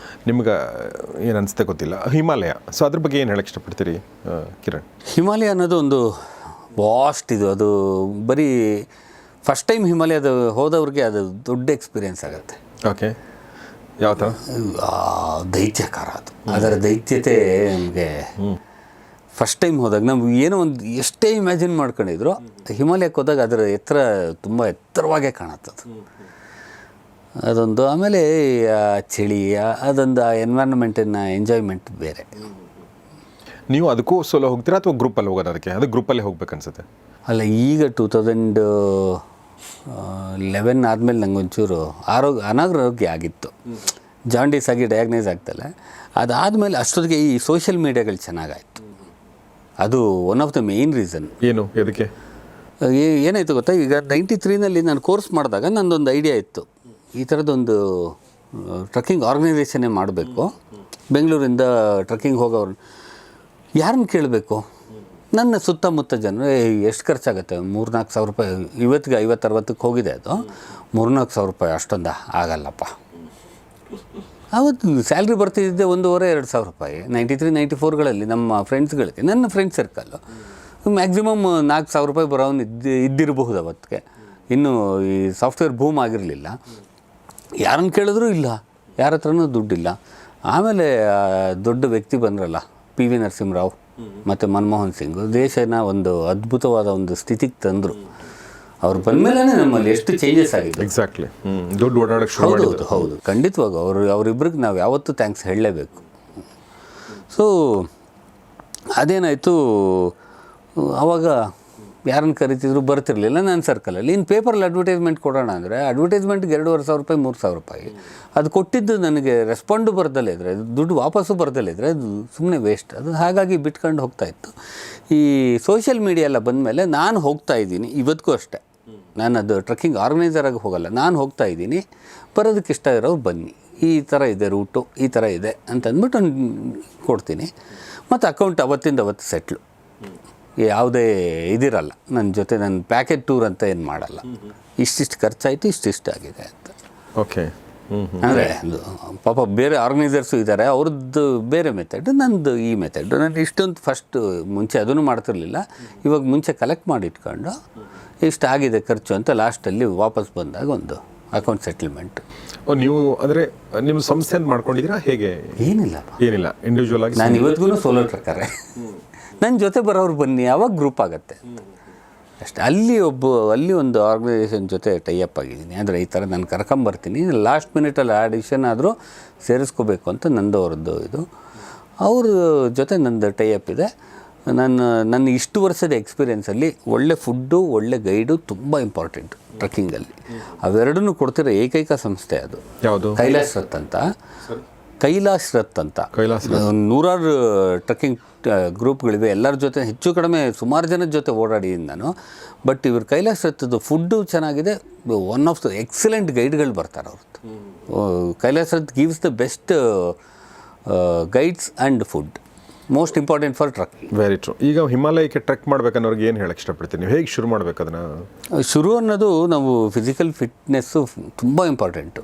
ನಿಮ್ಗೆ ಏನು ಅನಿಸುತ್ತೆ ಗೊತ್ತಿಲ್ಲ, ಹಿಮಾಲಯ. ಸೊ ಅದ್ರ ಬಗ್ಗೆ ಏನು ಹೇಳಕ್ಕೆ ಇಷ್ಟಪಡ್ತೀರಿ ಕಿರಣ್? ಹಿಮಾಲಯ ಅನ್ನೋದು ಒಂದು ವಾಸ್ಟ್ ಇದು. ಅದು ಬರೀ ಫಸ್ಟ್ ಟೈಮ್ ಹಿಮಾಲಯದ ಹೋದವ್ರಿಗೆ ಅದು ದೊಡ್ಡ ಎಕ್ಸ್ಪೀರಿಯೆನ್ಸ್ ಆಗುತ್ತೆ. ಓಕೆ, ಯಾವ ಥರ? ದೈತ್ಯಕಾರ ಅದು. ಅದರ ದೈತ್ಯತೆ ನಮಗೆ ಫಸ್ಟ್ ಟೈಮ್ ಹೋದಾಗ ನಾವು ಏನೋ ಒಂದು ಎಷ್ಟೇ ಇಮ್ಯಾಜಿನ್ ಮಾಡ್ಕೊಂಡಿದ್ರು, ಹಿಮಾಲಯಕ್ಕೆ ಹೋದಾಗ ಅದರ ಎತ್ತರ ತುಂಬ ಎತ್ತರವಾಗೇ ಕಾಣುತ್ತದು ಅದೊಂದು. ಆಮೇಲೆ ಚಳಿ, ಅದೊಂದು ಎನ್ವೈರನ್ಮೆಂಟಿನ ಎಂಜಾಯ್ಮೆಂಟ್ ಬೇರೆ. ನೀವು ಅದಕ್ಕೂ ಸೋಲೋ ಹೋಗ್ತೀರಾ ಅಥವಾ ಗ್ರೂಪಲ್ಲಿ ಹೋಗೋದು? ಅದು ಗ್ರೂಪಲ್ಲೇ ಹೋಗ್ಬೇಕು ಅನ್ಸುತ್ತೆ. ಅಲ್ಲ, ಈಗ 2011 ಆದಮೇಲೆ ನಂಗೆ ಒಂಚೂರು ಅನಾರೋಗ್ಯ ಆಗಿತ್ತು, ಜಾಂಡೀಸ್ ಆಗಿ ಡಯಾಗ್ನೈಸ್ ಆಗ್ತಲ್ಲ. ಅದಾದಮೇಲೆ ಅಷ್ಟೊತ್ತಿಗೆ ಈ ಸೋಷಿಯಲ್ ಮೀಡಿಯಾಗಳು ಚೆನ್ನಾಗಾಯಿತು. ಅದು one of the main reason. ಏನು ಅದಕ್ಕೆ ಏನಾಯಿತು ಗೊತ್ತಾ? ಈಗ 93ನಲ್ಲಿ ನಾನು ಕೋರ್ಸ್ ಮಾಡಿದಾಗ ನನ್ನದೊಂದು ಐಡಿಯಾ ಇತ್ತು, ಈ ಥರದ್ದೊಂದು ಟ್ರಕ್ಕಿಂಗ್ ಆರ್ಗನೈಸೇಷನ್ನೇ ಮಾಡಬೇಕು. ಬೆಂಗಳೂರಿಂದ ಟ್ರಕ್ಕಿಂಗ್ ಹೋಗೋರು ಯಾರನ್ನು ಕೇಳಬೇಕು? ನನ್ನ ಸುತ್ತಮುತ್ತ ಜನರು ಎಷ್ಟು ಖರ್ಚಾಗುತ್ತೆ? 3-4 ಸಾವಿರ ರೂಪಾಯಿ. ಇವತ್ತಿಗೆ 50-60ಕ್ಕೆ ಹೋಗಿದೆ ಅದು. 3-4 ಸಾವಿರ ರೂಪಾಯಿ ಅಷ್ಟೊಂದು ಆಗಲ್ಲಪ್ಪ. ಆವತ್ತು ಸ್ಯಾಲ್ರಿ ಬರ್ತಿದ್ದೆ 1,500-2 ಸಾವಿರ ರೂಪಾಯಿ. 93-94ಗಳಲ್ಲಿ ನಮ್ಮ ಫ್ರೆಂಡ್ಸ್ಗಳಿಗೆ, ನನ್ನ ಫ್ರೆಂಡ್ ಸರ್ಕಲ್ಲು ಮ್ಯಾಕ್ಸಿಮಮ್ 4 ಸಾವಿರ ರೂಪಾಯಿ ಬರೋನು ಇದ್ದಿರಬಹುದು ಅವತ್ತಿಗೆ. ಇನ್ನೂ ಈ ಸಾಫ್ಟ್ವೇರ್ ಬೂಮ್ ಆಗಿರಲಿಲ್ಲ. ಯಾರನ್ನು ಕೇಳಿದ್ರೂ ಇಲ್ಲ, ಯಾರ ಹತ್ರನೂ ದುಡ್ಡಿಲ್ಲ. ಆಮೇಲೆ ದೊಡ್ಡ ವ್ಯಕ್ತಿ ಬಂದ್ರಲ್ಲ, PV ನರಸಿಂಹರಾವ್ ಮತ್ತು ಮನಮೋಹನ್ ಸಿಂಗ್, ದೇಶನ ಒಂದು ಅದ್ಭುತವಾದ ಒಂದು ಸ್ಥಿತಿಗೆ ತಂದರು. ಅವ್ರು ಬಂದಮೇಲೆ ನಮ್ಮಲ್ಲಿ ಎಷ್ಟು ಚೇಂಜಸ್ ಆಗಿದೆ. ಎಕ್ಸಾಕ್ಟ್ಲಿ. ದುಡ್ಡು ಓಡಾಡೋಕ್ಕೆ ಹೌದು ಹೌದು, ಖಂಡಿತವಾಗ ಅವರಿಬ್ಬರಿಗೆ ನಾವು ಯಾವತ್ತೂ ಥ್ಯಾಂಕ್ಸ್ ಹೇಳಲೇಬೇಕು. ಸೊ ಅದೇನಾಯಿತು, ಆವಾಗ ಯಾರನ್ನು ಕರಿತಿದ್ರು ಬರ್ತಿರಲಿಲ್ಲ ನನ್ನ ಸರ್ಕಲಲ್ಲಿ. ಇನ್ನು ಪೇಪರಲ್ಲಿ ಅಡ್ವರ್ಟೈಸ್ಮೆಂಟ್ ಕೊಡೋಣ ಅಂದರೆ ಅಡ್ವರ್ಟೈಸ್ಮೆಂಟ್ಗೆ 2,500 ರೂಪಾಯಿ 3,000 ರೂಪಾಯಿ. ಅದು ಕೊಟ್ಟಿದ್ದು ನನಗೆ ರೆಸ್ಪಾಂಡು ಬರ್ದಲ್ಲೇ ಇದ್ದರೆ, ದುಡ್ಡು ವಾಪಸ್ಸು ಬರ್ದಲ್ಲೇ ಇದ್ದರೆ ಅದು ಸುಮ್ಮನೆ ವೇಸ್ಟ್. ಅದು ಹಾಗಾಗಿ ಬಿಟ್ಕೊಂಡು ಹೋಗ್ತಾಯಿತ್ತು. ಈ ಸೋಷಿಯಲ್ ಮೀಡಿಯಾ ಎಲ್ಲ ಬಂದಮೇಲೆ ನಾನು ಹೋಗ್ತಾ ಇದ್ದೀನಿ, ಇವತ್ತಿಗೂ ಅಷ್ಟೇ. ನಾನು ಅದು ಟ್ರಕ್ಕಿಂಗ್ ಆರ್ಗನೈಸರಾಗಿ ಹೋಗಲ್ಲ, ನಾನು ಹೋಗ್ತಾ ಇದ್ದೀನಿ, ಬರೋದಕ್ಕೆ ಇಷ್ಟ ಇರೋರು ಬನ್ನಿ, ಈ ಥರ ಇದೆ ರೂಟು, ಈ ಥರ ಇದೆ ಅಂತ ಅಂದ್ಬಿಟ್ಟು ಕೊಡ್ತೀನಿ. ಮತ್ತು ಅಕೌಂಟ್ ಅವತ್ತು ಸೆಟ್ಲು, ಯಾವುದೇ ಇದಿರಲ್ಲ ನನ್ನ ಜೊತೆ. ನನ್ನ ಪ್ಯಾಕೇಜ್ ಟೂರ್ ಅಂತ ಏನು ಮಾಡಲ್ಲ, ಇಷ್ಟಿಷ್ಟು ಖರ್ಚಾಯಿತು, ಇಷ್ಟಿಷ್ಟು ಆಗಿದೆ ಅಂತ. ಓಕೆ. ಅಂದರೆ ಪಾಪ ಬೇರೆ ಆರ್ಗನೈಸರ್ಸು ಇದ್ದಾರೆ, ಅವ್ರದ್ದು ಬೇರೆ ಮೆಥಡ್, ನಂದು ಈ ಮೆಥಡ್. ನಾನು ಇಷ್ಟೊಂದು ಫಸ್ಟ್ ಮುಂಚೆ ಅದನ್ನು ಮಾಡ್ತಿರ್ಲಿಲ್ಲ, ಇವಾಗ ಮುಂಚೆ ಕಲೆಕ್ಟ್ ಮಾಡಿ ಇಟ್ಕೊಂಡು ಇಷ್ಟು ಆಗಿದೆ ಖರ್ಚು ಅಂತ ಲಾಸ್ಟಲ್ಲಿ ವಾಪಸ್ ಬಂದಾಗ ಒಂದು ಅಕೌಂಟ್ ಸೆಟಲ್ಮೆಂಟ್. ನೀವು ಅಂದರೆ ನಿಮ್ಮ ಸಂಸ್ಥೆ ಮಾಡ್ಕೊಂಡಿದ್ದೀರಾ ಹೇಗೆ? ಏನಿಲ್ಲ, ಇಂಡಿವಿಜುವಲ್ ಆಗಿ. ನಾನು ಇವತ್ತಿಗೂ ಸೋಲೋ ಟ್ರಕ್ಕರೇ. ನನ್ನ ಜೊತೆ ಬರೋರು ಬನ್ನಿ, ಆವಾಗ ಗ್ರೂಪ್ ಆಗುತ್ತೆ ಅಷ್ಟೇ. ಅಲ್ಲಿ ಒಂದು ಆರ್ಗನೈಸೇಷನ್ ಜೊತೆ ಟೈಅಪ್ ಆಗಿದ್ದೀನಿ. ಅಂದರೆ ಈ ಥರ ನಾನು ಕರ್ಕೊಂಬರ್ತೀನಿ, ಲಾಸ್ಟ್ ಮಿನಿಟಲ್ಲಿ ಆಡಿಷನ್ ಆದರೂ ಸೇರಿಸ್ಕೋಬೇಕು ಅಂತ ನಂದು ಅವ್ರದ್ದು ಇದು. ಅವ್ರ ಜೊತೆ ನಂದು ಟೈಅಪ್ ಇದೆ. ನನ್ನ ಇಷ್ಟು ವರ್ಷದ ಎಕ್ಸ್ಪೀರಿಯೆನ್ಸಲ್ಲಿ ಒಳ್ಳೆ ಫುಡ್ಡು, ಒಳ್ಳೆ ಗೈಡು ತುಂಬ ಇಂಪಾರ್ಟೆಂಟ್ ಟ್ರಕ್ಕಿಂಗಲ್ಲಿ. ಅವೆರಡನ್ನೂ ಕೊಡ್ತಿರೋ ಏಕೈಕ ಸಂಸ್ಥೆ ಅದು. ಯಾವುದು? ಕೈಲಾಸ್ ರಥ್ ಅಂತ. ಕೈಲಾಶ್ ರಥ್ ಅಂತ ಕೈಲಾಸ ನೂರಾರು ಟ್ರೆಕ್ಕಿಂಗ್ ಗ್ರೂಪ್ಗಳಿವೆ. ಎಲ್ಲರ ಜೊತೆ ಹೆಚ್ಚು ಕಡಿಮೆ ಸುಮಾರು ಜನದ ಜೊತೆ ಓಡಾಡಿದ್ದೀನಿ ನಾನು. ಬಟ್ ಇವ್ರ ಕೈಲಾಶ್ ರಥದ್ದು ಫುಡ್ಡು ಚೆನ್ನಾಗಿದೆ. ಒನ್ ಆಫ್ ದ ಎಕ್ಸಲೆಂಟ್ ಗೈಡ್ಗಳು ಬರ್ತಾರೆ ಅವ್ರದ್ದು. Kailash Rath gives the best guides and food, most important for trekking. Very true. ಈಗ ಹಿಮಾಲಯಕ್ಕೆ ಟ್ರೆಕ್ ಮಾಡ್ಬೇಕನ್ನೋರಿಗೆ ಏನು ಹೇಳಕ್ಕೆ ಇಷ್ಟಪಡ್ತೀನಿ, ನೀವು ಹೇಗೆ ಶುರು ಮಾಡ್ಬೇಕು ಅದನ್ನು? ಶುರು ಅನ್ನೋದು ನಾವು ಫಿಸಿಕಲ್ ಫಿಟ್ನೆಸ್ಸು ತುಂಬ ಇಂಪಾರ್ಟೆಂಟು.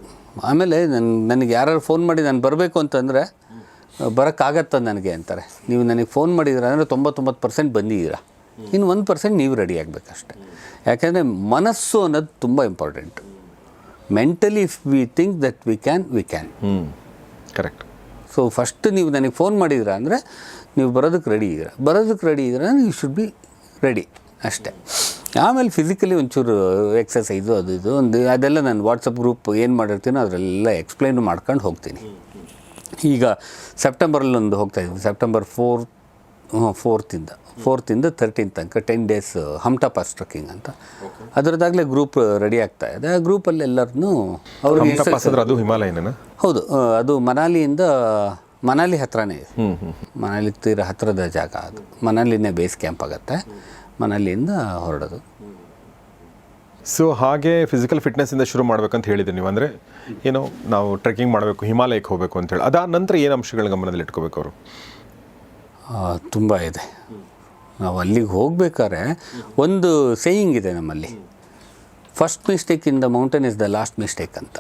ಆಮೇಲೆ ನನಗೆ ಯಾರು ಫೋನ್ ಮಾಡಿ ನಾನು ಬರಬೇಕು ಅಂತಂದರೆ ಬರೋಕ್ಕಾಗತ್ತ ನನಗೆ ಅಂತಾರೆ. ನೀವು ನನಗೆ ಫೋನ್ ಮಾಡಿದ್ದೀರ ಅಂದರೆ 99% ಬಂದಿದ್ದೀರಾ, ಇನ್ನು 1% ನೀವು ರೆಡಿ ಆಗಬೇಕಷ್ಟೆ. ಯಾಕೆಂದರೆ ಮನಸ್ಸು ಅನ್ನೋದು ತುಂಬ important. Mentally if we think that we can. Correct. So first ನೀವು ನನಗೆ ಫೋನ್ ಮಾಡಿದ್ದೀರಾ ಅಂದರೆ ನೀವು ಬರೋದಕ್ಕೆ ರೆಡಿ ಇದ್ದೀರಾ ಯು ಶುಡ್ ಬಿ ರೆಡಿ ಅಷ್ಟೇ. ಆಮೇಲೆ ಫಿಸಿಕಲಿ ಒಂಚೂರು ಎಕ್ಸಸೈಸು ಅದು ಇದು ಅದೆಲ್ಲ ನಾನು ವಾಟ್ಸಪ್ ಗ್ರೂಪ್ ಏನು ಮಾಡಿರ್ತೀನೋ ಅದರೆಲ್ಲ ಎಕ್ಸ್ಪ್ಲೈನ್ ಮಾಡ್ಕೊಂಡು ಹೋಗ್ತೀನಿ. ಈಗ ಸೆಪ್ಟೆಂಬರಲ್ಲಿ ಒಂದು ಹೋಗ್ತಾಯಿದ್ವಿ, ಸೆಪ್ಟೆಂಬರ್ 4th 13th ತನಕ 10 days ಹಮ್ಟಾ ಪಾಸ್ ಟ್ರೆಕ್ಕಿಂಗ್ ಅಂತ. ಅದರದ್ದಾಗಲೇ ಗ್ರೂಪ್ ರೆಡಿ ಆಗ್ತಾ ಇದೆ. ಆ ಗ್ರೂಪಲ್ಲಿ ಎಲ್ಲರನ್ನೂ ಅವ್ರಿಗೆ ಅದು ಹಿಮಾಲಯನ? ಹೌದು, ಅದು ಮನಾಲಿ ಹತ್ರನೇ ಇದೆ. ಮನಾಲಿ ತೀರ ಹತ್ತಿರದ ಜಾಗ ಅದು. ಮನಾಲಿನೇ ಬೇಸ್ ಕ್ಯಾಂಪ್ ಆಗುತ್ತೆ, ಮನಾಲಿಯಿಂದ ಹೊರಡೋದು. ಸೊ ಹಾಗೆ ಫಿಸಿಕಲ್ ಫಿಟ್ನೆಸ್ಸಿಂದ ಶುರು ಮಾಡ್ಬೇಕಂತ ಹೇಳಿದ್ರಿ ನೀವು. ಅಂದರೆ ಏನೋ ನಾವು ಟ್ರೆಕ್ಕಿಂಗ್ ಮಾಡಬೇಕು, ಹಿಮಾಲಯಕ್ಕೆ ಹೋಗಬೇಕು ಅಂತೇಳಿ, ಅದಾದ ನಂತರ ಏನು ಅಂಶಗಳ ಗಮನದಲ್ಲಿ ಇಟ್ಕೋಬೇಕು ಅವರು? ತುಂಬ ಇದೆ. ನಾವು ಅಲ್ಲಿಗೆ ಹೋಗ್ಬೇಕಾದ್ರೆ ಒಂದು ಸೇಯಿಂಗ್ ಇದೆ ನಮ್ಮಲ್ಲಿ, first mistake in the mountain is the last mistake ಅಂತ.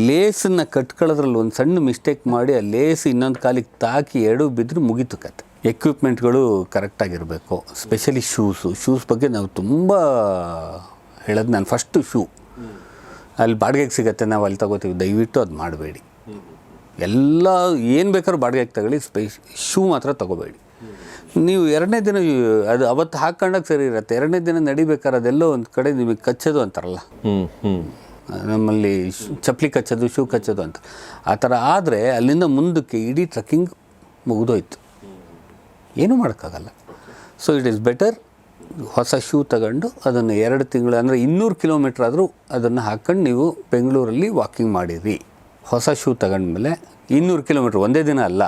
ಲೇಸನ್ನು ಕಟ್ಕೊಳ್ಳೋದ್ರಲ್ಲಿ ಒಂದು ಸಣ್ಣ ಮಿಸ್ಟೇಕ್ ಮಾಡಿ ಆ ಲೇಸ್ ಇನ್ನೊಂದು ಕಾಲಿಗೆ ತಾಕಿ ಎಡು ಬಿದ್ದರೆ ಮುಗೀತು ಕತೆ. ಎಕ್ವಿಪ್ಮೆಂಟ್ಗಳು ಕರೆಕ್ಟಾಗಿರಬೇಕು, ಸ್ಪೆಷಲಿ ಶೂಸ್ ಬಗ್ಗೆ ನಾವು ತುಂಬ ಹೇಳೋದು. ನಾನು ಫಸ್ಟು ಶೂ ಅಲ್ಲಿ ಬಾಡಿಗೆಗೆ ಸಿಗುತ್ತೆ, ನಾವು ಅಲ್ಲಿ ತಗೋತೀವಿ, ದಯವಿಟ್ಟು ಅದು ಮಾಡಬೇಡಿ. ಎಲ್ಲ ಏನು ಬೇಕಾದ್ರೂ ಬಾಡಿಗೆಗೆ ತಗೊಳ್ಳಿ, ಶೂ ಮಾತ್ರ ತಗೋಬೇಡಿ. ನೀವು ಎರಡನೇ ದಿನ ಅದು ಅವತ್ತು ಹಾಕ್ಕೊಂಡಾಗ ಸರಿ ಇರುತ್ತೆ, ಎರಡನೇ ದಿನ ನಡಿಬೇಕಾದ್ರೆ ಅದೆಲ್ಲೋ ಒಂದು ಕಡೆ ನಿಮಗೆ ಕಚ್ಚೋದು ಅಂತಾರಲ್ಲ, ನಮ್ಮಲ್ಲಿ ಚಪ್ಪಲಿ ಕಚ್ಚೋದು, ಶೂ ಕಚ್ಚೋದು ಅಂತ. ಆ ಥರ ಆದರೆ ಅಲ್ಲಿಂದ ಮುಂದಕ್ಕೆ ಇಡೀ ಟ್ರೆಕ್ಕಿಂಗ್ ಮುಗಿದೋಯ್ತು, ಏನೂ ಮಾಡೋಕ್ಕಾಗಲ್ಲ. ಸೊ ಇಟ್ ಈಸ್ ಬೆಟರ್ ಹೊಸ ಶೂ ತಗೊಂಡು ಅದನ್ನು 2 ತಿಂಗಳು ಅಂದರೆ 200 ಕಿಲೋಮೀಟ್ರ್ ಆದರೂ ಅದನ್ನು ಹಾಕ್ಕೊಂಡು ನೀವು ಬೆಂಗಳೂರಲ್ಲಿ ವಾಕಿಂಗ್ ಮಾಡಿರಿ. ಹೊಸ ಶೂ ತಗೊಂಡ್ಮೇಲೆ 200 ಕಿಲೋಮೀಟ್ರ್ ಒಂದೇ ದಿನ ಅಲ್ಲ,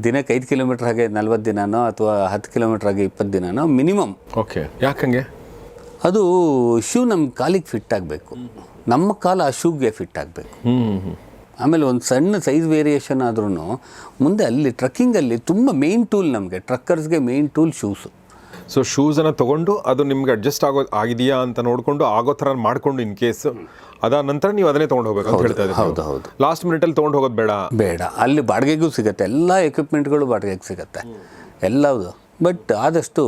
ದಿನಕ್ಕೆ 5 ಕಿಲೋಮೀಟ್ರ್ ಹಾಗೆ 40 ದಿನನೋ ಅಥವಾ 10 ಕಿಲೋಮೀಟ್ರ್ ಹಾಗೆ 20 ದಿನನೋ ಮಿನಿಮಮ್. ಓಕೆ, ಯಾಕಂಗೆ? ಅದು ಶೂ ನಮ್ಮ ಕಾಲಿಗೆ ಫಿಟ್ ಆಗಬೇಕು, ನಮ್ಮ ಕಾಲು ಆ ಶೂಗೆ ಫಿಟ್ ಆಗಬೇಕು. ಆಮೇಲೆ ಒಂದು ಸಣ್ಣ ಸೈಜ್ ವೇರಿಯೇಷನ್ ಆದ್ರೂ ಮುಂದೆ ಅಲ್ಲಿ ಟ್ರಕ್ಕಿಂಗಲ್ಲಿ ತುಂಬ ಮೇನ್ ಟೂಲ್, ನಮಗೆ ಟ್ರಕ್ಕರ್ಸ್ಗೆ ಮೇನ್ ಟೂಲ್ ಶೂಸು. ಸೊ ಶೂಸನ್ನು ತೊಗೊಂಡು ಅದು ನಿಮ್ಗೆ ಅಡ್ಜಸ್ಟ್ ಆಗಿದೆಯಾ ಅಂತ ನೋಡಿಕೊಂಡು ಆಗೋ ಥರ ಮಾಡಿಕೊಂಡು ಇನ್ ಕೇಸ್ ಅದಾದ ನಂತರ ನೀವು ಅದನ್ನೇ ತೊಗೊಂಡು ಹೋಗ್ಬೇಕು ಅಂತ ಹೇಳ್ತಾ ಇದ್ದೀವಿ. ಹೌದು. ಲಾಸ್ಟ್ ಮಿನಿಟಲ್ಲಿ ತೊಗೊಂಡು ಹೋಗೋದು ಬೇಡ. ಅಲ್ಲಿ ಬಾಡಿಗೆಗೂ ಸಿಗುತ್ತೆ, ಎಲ್ಲ ಎಕ್ವಿಪ್ಮೆಂಟ್ಗಳು ಬಾಡಿಗೆಗೆ ಸಿಗುತ್ತೆ ಎಲ್ಲವುದು. ಬಟ್ ಆದಷ್ಟು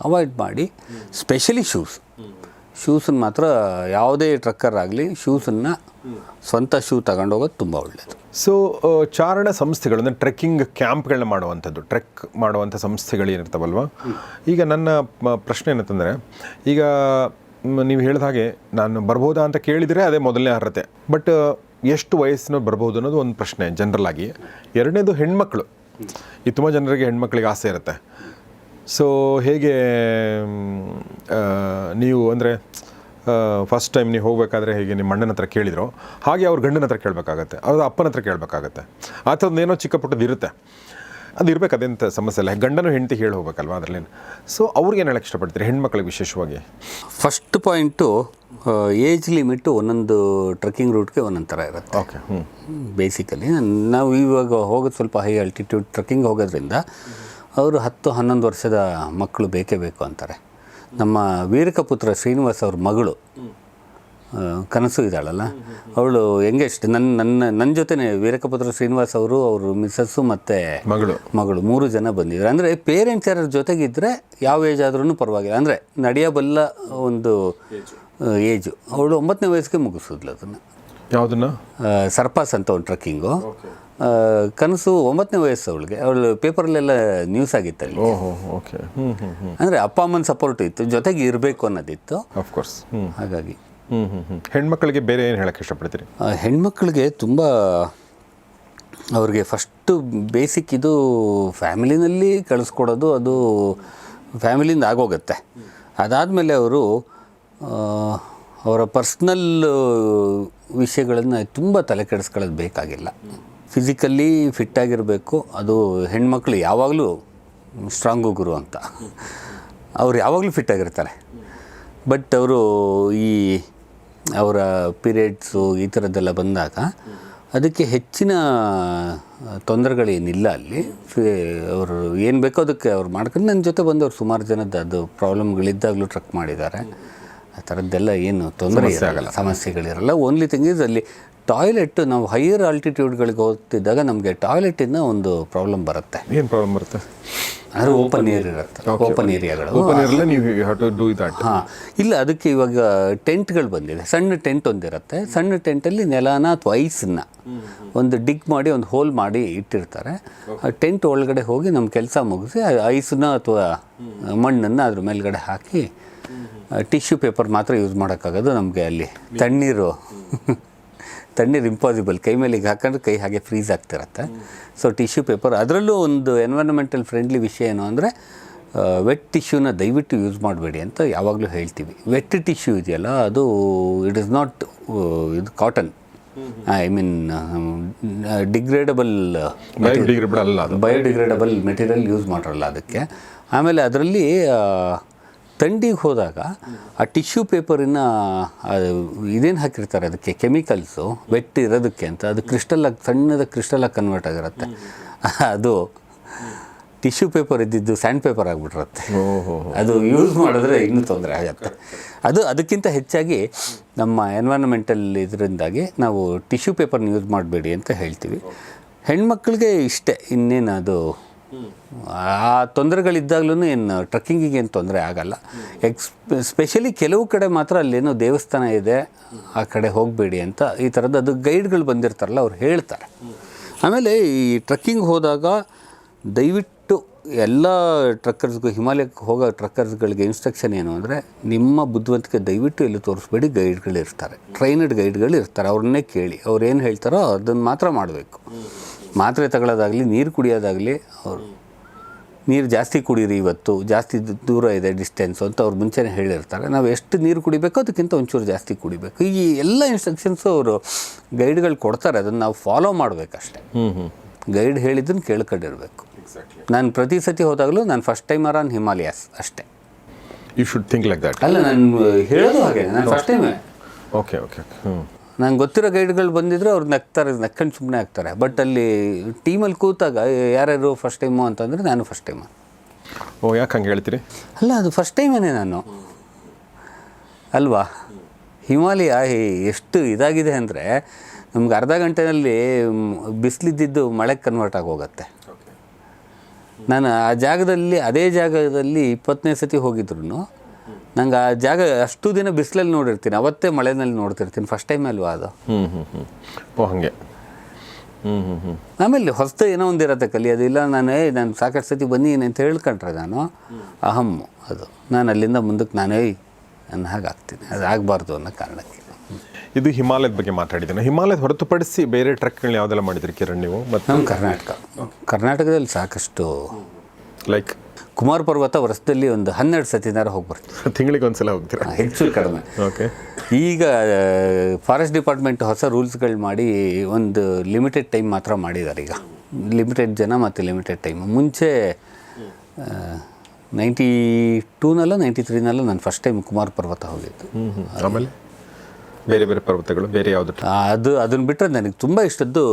ಅವಾಯ್ಡ್ ಮಾಡಿ. ಸ್ಪೆಷಲಿ ಶೂಸನ್ನು ಮಾತ್ರ ಯಾವುದೇ ಟ್ರಕ್ಕರ್ ಆಗಲಿ ಶೂಸನ್ನು ಸ್ವಂತ ಶೂ ತಗೊಂಡು ಹೋಗೋದು ತುಂಬ ಒಳ್ಳೆಯದು. ಸೊ ಚಾರಣ ಸಂಸ್ಥೆಗಳು ಅಂದರೆ ಟ್ರೆಕ್ಕಿಂಗ್ ಕ್ಯಾಂಪ್ಗಳನ್ನ ಮಾಡುವಂಥದ್ದು, ಟ್ರೆಕ್ ಮಾಡುವಂಥ ಸಂಸ್ಥೆಗಳು ಏನಿರ್ತಾವಲ್ವ. ಈಗ ನನ್ನ ಪ್ರಶ್ನೆ ಏನಂತಂದರೆ, ಈಗ ನೀವು ಹೇಳಿದ ಹಾಗೆ ನಾನು ಬರ್ಬೋದಾ ಅಂತ ಕೇಳಿದರೆ ಅದೇ ಮೊದಲನೇ ಅರ್ಹತೆ. ಬಟ್ ಎಷ್ಟು ವಯಸ್ಸಿನವ್ರು ಬರ್ಬೋದು ಅನ್ನೋದು ಒಂದು ಪ್ರಶ್ನೆ ಜನರಲ್ ಆಗಿ. ಎರಡನೇದು ಹೆಣ್ಮಕ್ಳು, ಈ ತುಂಬ ಜನರಿಗೆ ಹೆಣ್ಮಕ್ಳಿಗೆ ಆಸೆ ಇರುತ್ತೆ. ಸೊ ಹೇಗೆ ನೀವು ಅಂದರೆ ಫಸ್ಟ್ ಟೈಮ್ ನೀವು ಹೋಗಬೇಕಾದ್ರೆ ಹೇಗೆ ನಿಮ್ಮ ಅಣ್ಣನ ಹತ್ರ ಕೇಳಿದ್ರು ಹಾಗೆ ಅವ್ರ ಗಂಡನ ಹತ್ರ ಕೇಳಬೇಕಾಗತ್ತೆ, ಅವ್ರ ಅಪ್ಪನ ಹತ್ರ ಕೇಳಬೇಕಾಗತ್ತೆ. ಆ ಥರದ್ದೇನೋ ಚಿಕ್ಕ ಪುಟ್ಟದ್ದು ಇರುತ್ತೆ, ಅದು ಇರಬೇಕು, ಅದೇಂತ ಸಮಸ್ಯೆ ಇಲ್ಲ. ಗಂಡನೂ ಹೆಂಡತಿ ಹೇಳಿ ಹೋಗ್ಬೇಕಲ್ವ ಅದರಲ್ಲೇನು. ಸೊ ಅವ್ರಿಗೇನು ಹೇಳಕ್ಕೆ ಇಷ್ಟಪಡ್ತೀರಿ ಹೆಣ್ಮಕ್ಳಿಗೆ ವಿಶೇಷವಾಗಿ? ಫಸ್ಟ್ ಪಾಯಿಂಟು, ಏಜ್ ಲಿಮಿಟ್ಟು ಒಂದೊಂದು ಟ್ರೆಕ್ಕಿಂಗ್ ರೂಟ್ಗೆ ಒಂದೊಂದು ಥರ ಇರುತ್ತೆ. ಓಕೆ. ಬೇಸಿಕಲಿ ನಾವು ಇವಾಗ ಹೋಗೋದು ಸ್ವಲ್ಪ ಹೈ ಆಲ್ಟಿಟ್ಯೂಡ್ ಟ್ರೆಕ್ಕಿಂಗ್ ಹೋಗೋದ್ರಿಂದ ಅವರು 10-11 ವರ್ಷದ ಮಕ್ಕಳು ಬೇಕೇ ಬೇಕು ಅಂತಾರೆ. ನಮ್ಮ ವೀರಕಪುತ್ರ ಶ್ರೀನಿವಾಸ್ ಅವ್ರ ಮಗಳು ಕನಸು ಇದ್ದಾಳಲ್ಲ, ಅವಳು ಯಂಗೆಸ್ಟ್, ನನ್ನ ಜೊತೆನೇ ವೀರಕಪುತ್ರ ಶ್ರೀನಿವಾಸ್ ಅವರು, ಅವರು ಮಿಸ್ಸಸ್ಸು ಮತ್ತು ಮಗಳು 3 ಜನ ಬಂದಿದ್ದಾರೆ. ಅಂದರೆ ಪೇರೆಂಟ್ಸ್ ಯಾರ ಜೊತೆಗಿದ್ದರೆ ಯಾವ ಏಜ್ ಆದ್ರೂ ಪರವಾಗಿಲ್ಲ, ಅಂದರೆ ನಡೆಯಬಲ್ಲ ಒಂದು ಏಜು. ಅವಳು 9ನೇ ವಯಸ್ಸಿಗೆ ಮುಗಿಸಿದ್ಲು ಅದನ್ನು. ಯಾವುದನ್ನು? ಸರ್ಪಾಸ್ ಅಂತ ಒಂದು ಟ್ರೆಕ್ಕಿಂಗು. ಕನಸು 9ನೇ ವಯಸ್ಸು ಅವಳಿಗೆ. ಅವಳು ಪೇಪರಲ್ಲೆಲ್ಲ ನ್ಯೂಸ್ ಆಗಿತ್ತಲ್ಲಿ. ಓಕೆ. ಅಂದರೆ ಅಪ್ಪ ಅಮ್ಮನ ಸಪೋರ್ಟ್ ಇತ್ತು, ಜೊತೆಗೆ ಇರಬೇಕು ಅನ್ನೋದಿತ್ತು. ಆಫ್ಕೋರ್ಸ್. ಹಾಗಾಗಿ ಹೆಣ್ಮಕ್ಳಿಗೆ ಬೇರೆ ಏನು ಹೇಳಕ್ಕೆ ಇಷ್ಟಪಡ್ತೀರಿ? ಹೆಣ್ಮಕ್ಳಿಗೆ ತುಂಬ ಅವ್ರಿಗೆ ಫಸ್ಟು ಬೇಸಿಕ್ ಇದು ಫ್ಯಾಮಿಲಿನಲ್ಲಿ ಕಳಿಸ್ಕೊಡೋದು, ಅದು ಫ್ಯಾಮಿಲಿಯಿಂದ ಆಗೋಗುತ್ತೆ. ಅದಾದಮೇಲೆ ಅವರು ಅವರ ಪರ್ಸ್ನಲ್ ವಿಷಯಗಳನ್ನು ತುಂಬ ತಲೆ ಕೆಡಿಸ್ಕೊಳ್ಳೋದು ಬೇಕಾಗಿಲ್ಲ. ಫಿಸಿಕಲಿ ಫಿಟ್ಟಾಗಿರಬೇಕು. ಅದು ಹೆಣ್ಮಕ್ಳು ಯಾವಾಗಲೂ ಸ್ಟ್ರಾಂಗು ಗುರು ಅಂತ, ಅವ್ರು ಯಾವಾಗಲೂ ಫಿಟ್ಟಾಗಿರ್ತಾರೆ. ಬಟ್ ಅವರು ಈ ಅವರ ಪೀರಿಯಡ್ಸು ಈ ಥರದ್ದೆಲ್ಲ ಬಂದಾಗ ಅದಕ್ಕೆ ಹೆಚ್ಚಿನ ತೊಂದರೆಗಳೇನಿಲ್ಲ ಅಲ್ಲಿ. ಅವರು ಏನು ಬೇಕೋ ಅದಕ್ಕೆ ಅವ್ರು ಮಾಡ್ಕೊಂಡು ನನ್ನ ಜೊತೆ ಬಂದವ್ರು ಸುಮಾರು ಜನದ್ದು ಅದು ಪ್ರಾಬ್ಲಮ್ಗಳಿದ್ದಾಗಲೂ ಟ್ರಕ್ ಮಾಡಿದ್ದಾರೆ. ಆ ಥರದ್ದೆಲ್ಲ ಏನು ತೊಂದರೆ ಇರಲ್ಲ, ಸಮಸ್ಯೆಗಳಿರಲ್ಲ. ಓನ್ಲಿ ಥಿಂಗ್ ಈಸ್ ಅಲ್ಲಿ ಟಾಯ್ಲೆಟ್, ನಾವು ಹೈಯರ್ ಆಲ್ಟಿಟ್ಯೂಡ್ಗಳಿಗೆ ಹೋಗ್ತಿದ್ದಾಗ ನಮಗೆ ಟಾಯ್ಲೆಟಿಂದ ಒಂದು ಪ್ರಾಬ್ಲಮ್ ಬರುತ್ತೆ. ಏನು ಪ್ರಾಬ್ಲಮ್ ಬರುತ್ತೆ? ಅಂದರೆ ಓಪನ್ ಏರ್ ಇರುತ್ತೆ, ಓಪನ್ ಏರಿಯಾಗಳು. ಹಾಂ, ಇಲ್ಲ ಅದಕ್ಕೆ ಇವಾಗ ಟೆಂಟ್ಗಳು ಬಂದಿದೆ. ಸಣ್ಣ ಟೆಂಟ್ ಒಂದಿರುತ್ತೆ. ಸಣ್ಣ ಟೆಂಟಲ್ಲಿ ನೆಲನ ಅಥವಾ ಐಸನ್ನ ಒಂದು ಡಿಗ್ ಮಾಡಿ ಒಂದು ಹೋಲ್ ಮಾಡಿ ಇಟ್ಟಿರ್ತಾರೆ. ಆ ಟೆಂಟ್ ಒಳಗಡೆ ಹೋಗಿ ನಮ್ಮ ಕೆಲಸ ಮುಗಿಸಿ ಐಸನ್ನ ಅಥವಾ ಮಣ್ಣನ್ನು ಅದ್ರ ಮೇಲ್ಗಡೆ ಹಾಕಿ ಟಿಶ್ಯೂ ಪೇಪರ್ ಮಾತ್ರ ಯೂಸ್ ಮಾಡೋಕ್ಕಾಗೋದು. ನಮಗೆ ಅಲ್ಲಿ ತಣ್ಣೀರು ಇಂಪಾಸಿಬಲ್. ಕೈ ಮೇಲೆ ಈಗ ಹಾಕೊಂಡ್ರೆ ಕೈ ಹಾಗೆ ಫ್ರೀಸ್ ಆಗ್ತಿರತ್ತೆ. ಸೊ ಟಿಶ್ಯೂ ಪೇಪರ್, ಅದರಲ್ಲೂ ಒಂದು ಎನ್ವೈರನ್ಮೆಂಟಲ್ ಫ್ರೆಂಡ್ಲಿ ವಿಷಯ ಏನು ಅಂದರೆ ವೆಟ್ ಟಿಶ್ಯೂನ ದಯವಿಟ್ಟು ಯೂಸ್ ಮಾಡಬೇಡಿ ಅಂತ ಯಾವಾಗಲೂ ಹೇಳ್ತೀವಿ. ವೆಟ್ ಟಿಶ್ಯೂ ಇದೆಯಲ್ಲ, ಅದು ಇಟ್ ಇಸ್ ನಾಟ್ ಇದು cotton, I mean biodegradable material use ಮಾಡಿರಲ್ಲ ಅದಕ್ಕೆ. ಆಮೇಲೆ ಅದರಲ್ಲಿ ಥಂಡಿಗೆ ಹೋದಾಗ ಆ ಟಿಶ್ಯೂ ಪೇಪರಿನ ಇದೇನು ಹಾಕಿರ್ತಾರೆ ಅದಕ್ಕೆ ಕೆಮಿಕಲ್ಸು ವೆಟ್ ಇರೋದಕ್ಕೆ ಅಂತ, ಅದು ಕ್ರಿಸ್ಟಲಾಗಿ ಸಣ್ಣದ ಕ್ರಿಸ್ಟಲಾಗಿ ಕನ್ವರ್ಟ್ ಆಗಿರುತ್ತೆ. ಅದು ಟಿಶ್ಯೂ ಪೇಪರ್ ಇದ್ದಿದ್ದು ಸ್ಯಾಂಡ್ ಪೇಪರ್ ಆಗಿಬಿಟ್ಟಿರುತ್ತೆ. ಅದು ಯೂಸ್ ಮಾಡಿದ್ರೆ ಇನ್ನೂ ತೊಂದರೆ ಆಗುತ್ತೆ. ಅದಕ್ಕಿಂತ ಹೆಚ್ಚಾಗಿ ನಮ್ಮ ಎನ್ವೈರನ್ಮೆಂಟಲ್ ಇದರಿಂದಾಗಿ ನಾವು ಟಿಶ್ಯೂ ಪೇಪರ್ನ ಯೂಸ್ ಮಾಡಬೇಡಿ ಅಂತ ಹೇಳ್ತೀವಿ. ಹೆಣ್ಮಕ್ಳಿಗೆ ಇಷ್ಟೇ, ಇನ್ನೇನು ಅದು ಆ ತೊಂದರೆಗಳಿದ್ದಾಗಲೂ ಏನು ಟ್ರಕ್ಕಿಂಗಿಗೆ ಏನು ತೊಂದರೆ ಆಗಲ್ಲ. ಸ್ಪೆಷಲಿ ಕೆಲವು ಕಡೆ ಮಾತ್ರ ಅಲ್ಲೇನೋ ದೇವಸ್ಥಾನ ಇದೆ, ಆ ಕಡೆ ಹೋಗಬೇಡಿ ಅಂತ ಈ ಥರದ್ದು ಅದು ಗೈಡ್ಗಳು ಬಂದಿರ್ತಾರಲ್ಲ ಅವ್ರು ಹೇಳ್ತಾರೆ. ಆಮೇಲೆ ಈ ಟ್ರಕ್ಕಿಂಗ್ ಹೋದಾಗ ದಯವಿಟ್ಟು ಎಲ್ಲ ಟ್ರಕ್ಕರ್ಸ್ಗೂ, ಹಿಮಾಲಯಕ್ಕೆ ಹೋಗೋ ಟ್ರಕ್ಕರ್ಸ್ಗಳಿಗೆ ಇನ್ಸ್ಟ್ರಕ್ಷನ್ ಏನು ಅಂದರೆ, ನಿಮ್ಮ ಬುದ್ಧಿವಂತಿಕೆ ದಯವಿಟ್ಟು ಎಲ್ಲೂ ತೋರಿಸ್ಬೇಡಿ. ಗೈಡ್ಗಳಿರ್ತಾರೆ, ಟ್ರೈನಡ್ ಗೈಡ್ಗಳು ಇರ್ತಾರೆ, ಅವ್ರನ್ನೇ ಕೇಳಿ ಅವ್ರು ಏನು ಹೇಳ್ತಾರೋ ಅದನ್ನು ಮಾತ್ರ ಮಾಡಬೇಕು. ಮಾತ್ರೆ ತಗೊಳ್ಳೋದಾಗಲಿ ನೀರು ಕುಡಿಯೋದಾಗಲಿ, ಅವರು ನೀರು ಜಾಸ್ತಿ ಕುಡೀರಿ, ಇವತ್ತು ಜಾಸ್ತಿ ದೂರ ಇದೆ ಡಿಸ್ಟೆನ್ಸು ಅಂತ ಅವ್ರು ಮುಂಚೆನೇ ಹೇಳಿರ್ತಾರೆ. ನಾವು ಎಷ್ಟು ನೀರು ಕುಡಿಬೇಕೋ ಅದಕ್ಕಿಂತ ಒಂಚೂರು ಜಾಸ್ತಿ ಕುಡಿಬೇಕು. ಈ ಎಲ್ಲ ಇನ್ಸ್ಟ್ರಕ್ಷನ್ಸು ಅವರು ಗೈಡ್ಗಳು ಕೊಡ್ತಾರೆ, ಅದನ್ನು ನಾವು ಫಾಲೋ ಮಾಡಬೇಕಷ್ಟೆ. ಗೈಡ್ ಹೇಳಿದ್ದನ್ನು ಕೇಳ್ಕೊಂಡಿರ್ಬೇಕು. ನಾನು ಪ್ರತಿ ಸತಿ ಹೋದಾಗಲೂ ನಾನು ಫಸ್ಟ್ ಟೈಮರ್ ಆನ್ ಹಿಮಾಲಯಾಸ್ ಅಷ್ಟೇ. You should think like that. ಅಲ್ಲ, ನಾನು ಹೇಳೋದು ಹಾಗೆ, ನಾನು ಫಸ್ಟ್ ಟೈಮೇ. ಓಕೆ. ನಂಗೆ ಗೊತ್ತಿರೋ ಗೈಡ್ಗಳು ಬಂದಿದ್ರೆ ಅವ್ರು ನಕ್ಕೊಂಡು ಸುಮ್ಮನೆ ಆಗ್ತಾರೆ. ಬಟ್ ಅಲ್ಲಿ ಟೀಮಲ್ಲಿ ಕೂತಾಗ ಯಾರ್ಯಾರು ಫಸ್ಟ್ ಟೈಮು ಅಂತಂದರೆ ನಾನು ಫಸ್ಟ್ ಟೈಮು. ಯಾಕೆ ಹಂಗೆ ಹೇಳ್ತೀರಿ? ಅಲ್ಲ, ಅದು ಫಸ್ಟ್ ಟೈಮೇ ನಾನು ಅಲ್ವಾ. ಹಿಮಾಲಯ ಎಷ್ಟು ಇದಾಗಿದೆ ಅಂದರೆ ನಮ್ಗೆ ಅರ್ಧ ಗಂಟೆಯಲ್ಲಿ ಬಿಸಿಲಿದ್ದಿದ್ದು ಮಳೆಗೆ ಕನ್ವರ್ಟ್ ಆಗೋಗುತ್ತೆ. ನಾನು ಆ ಜಾಗದಲ್ಲಿ, ಅದೇ ಜಾಗದಲ್ಲಿ 20ನೇ ಸತಿ ಹೋಗಿದ್ರು ನಂಗೆ ಆ ಜಾಗ ಅಷ್ಟು ದಿನ ಬಿಸಿಲಲ್ಲಿ ನೋಡಿರ್ತೀನಿ, ಅವತ್ತೇ ಮಳೆನಲ್ಲಿ ನೋಡ್ತಿರ್ತೀನಿ. ಫಸ್ಟ್ ಟೈಮ್ ಅಲ್ವಾ ಅದು. ಹಾಗೆ. ಆಮೇಲೆ ಹೊಸದು ಏನೋ ಒಂದಿರತ್ತೆ ಕಲಿಯೋದಿಲ್ಲ. ನಾನು ಸಾಕಷ್ಟು ಸತಿ ಬನ್ನಿ ಅಂತ ಹೇಳ್ಕೊಂಡ್ರೆ ನಾನು ಅಹಮ್ಮು, ಅದು ನಾನು ಅಲ್ಲಿಂದ ಮುಂದಕ್ಕೆ ನನ್ನ ಹಾಗೆ ಆಗ್ತೀನಿ. ಅದು ಆಗಬಾರ್ದು ಅನ್ನೋ ಕಾರಣಕ್ಕೆ. ಇದು ಹಿಮಾಲಯದ ಬಗ್ಗೆ ಮಾತಾಡಿದ್ದೀನಿ. ಹಿಮಾಲಯದ ಹೊರತುಪಡಿಸಿ ಬೇರೆ ಟ್ರೆಕ್ಗಳನ್ನ ಯಾವುದೆಲ್ಲ ಮಾಡಿದ್ರಿ ಕಿರಣ್ ನೀವು? ಮತ್ತು ನಮ್ಮ ಕರ್ನಾಟಕದಲ್ಲಿ ಸಾಕಷ್ಟು, ಲೈಕ್ ಕುಮಾರ ಪರ್ವತ ವರ್ಷದಲ್ಲಿ ಒಂದು 12 ಸತಿನಾರ ಹೋಗಿ ಬರ್ತೀವಿ. ತಿಂಗಳಿಗೆ ಒಂದ್ಸಲ ಹೋಗ್ತೀರಾ? ಹೆಚ್ಚು ಕಡಿಮೆ. ಓಕೆ. ಈಗ ಫಾರೆಸ್ಟ್ ಡಿಪಾರ್ಟ್ಮೆಂಟ್ ಹೊಸ ರೂಲ್ಸ್ಗಳು ಮಾಡಿ ಒಂದು ಲಿಮಿಟೆಡ್ ಟೈಮ್ ಮಾತ್ರ ಮಾಡಿದ್ದಾರೆ. ಈಗ ಲಿಮಿಟೆಡ್ ಜನ ಮತ್ತು ಲಿಮಿಟೆಡ್ ಟೈಮ್. ಮುಂಚೆ 92ನಲ್ಲೋ 93ನಲ್ಲೋ ನಾನು ಫಸ್ಟ್ ಟೈಮ್ ಕುಮಾರ ಪರ್ವತ ಹೋಗಿದ್ದು. ಆಮೇಲೆ ಬೇರೆ ಬೇರೆ ಪರ್ವತಗಳು ಬೇರೆ ಯಾವುದು? ಅದನ್ನು ಬಿಟ್ಟರೆ ನನಗೆ ತುಂಬ ಇಷ್ಟದ್ದು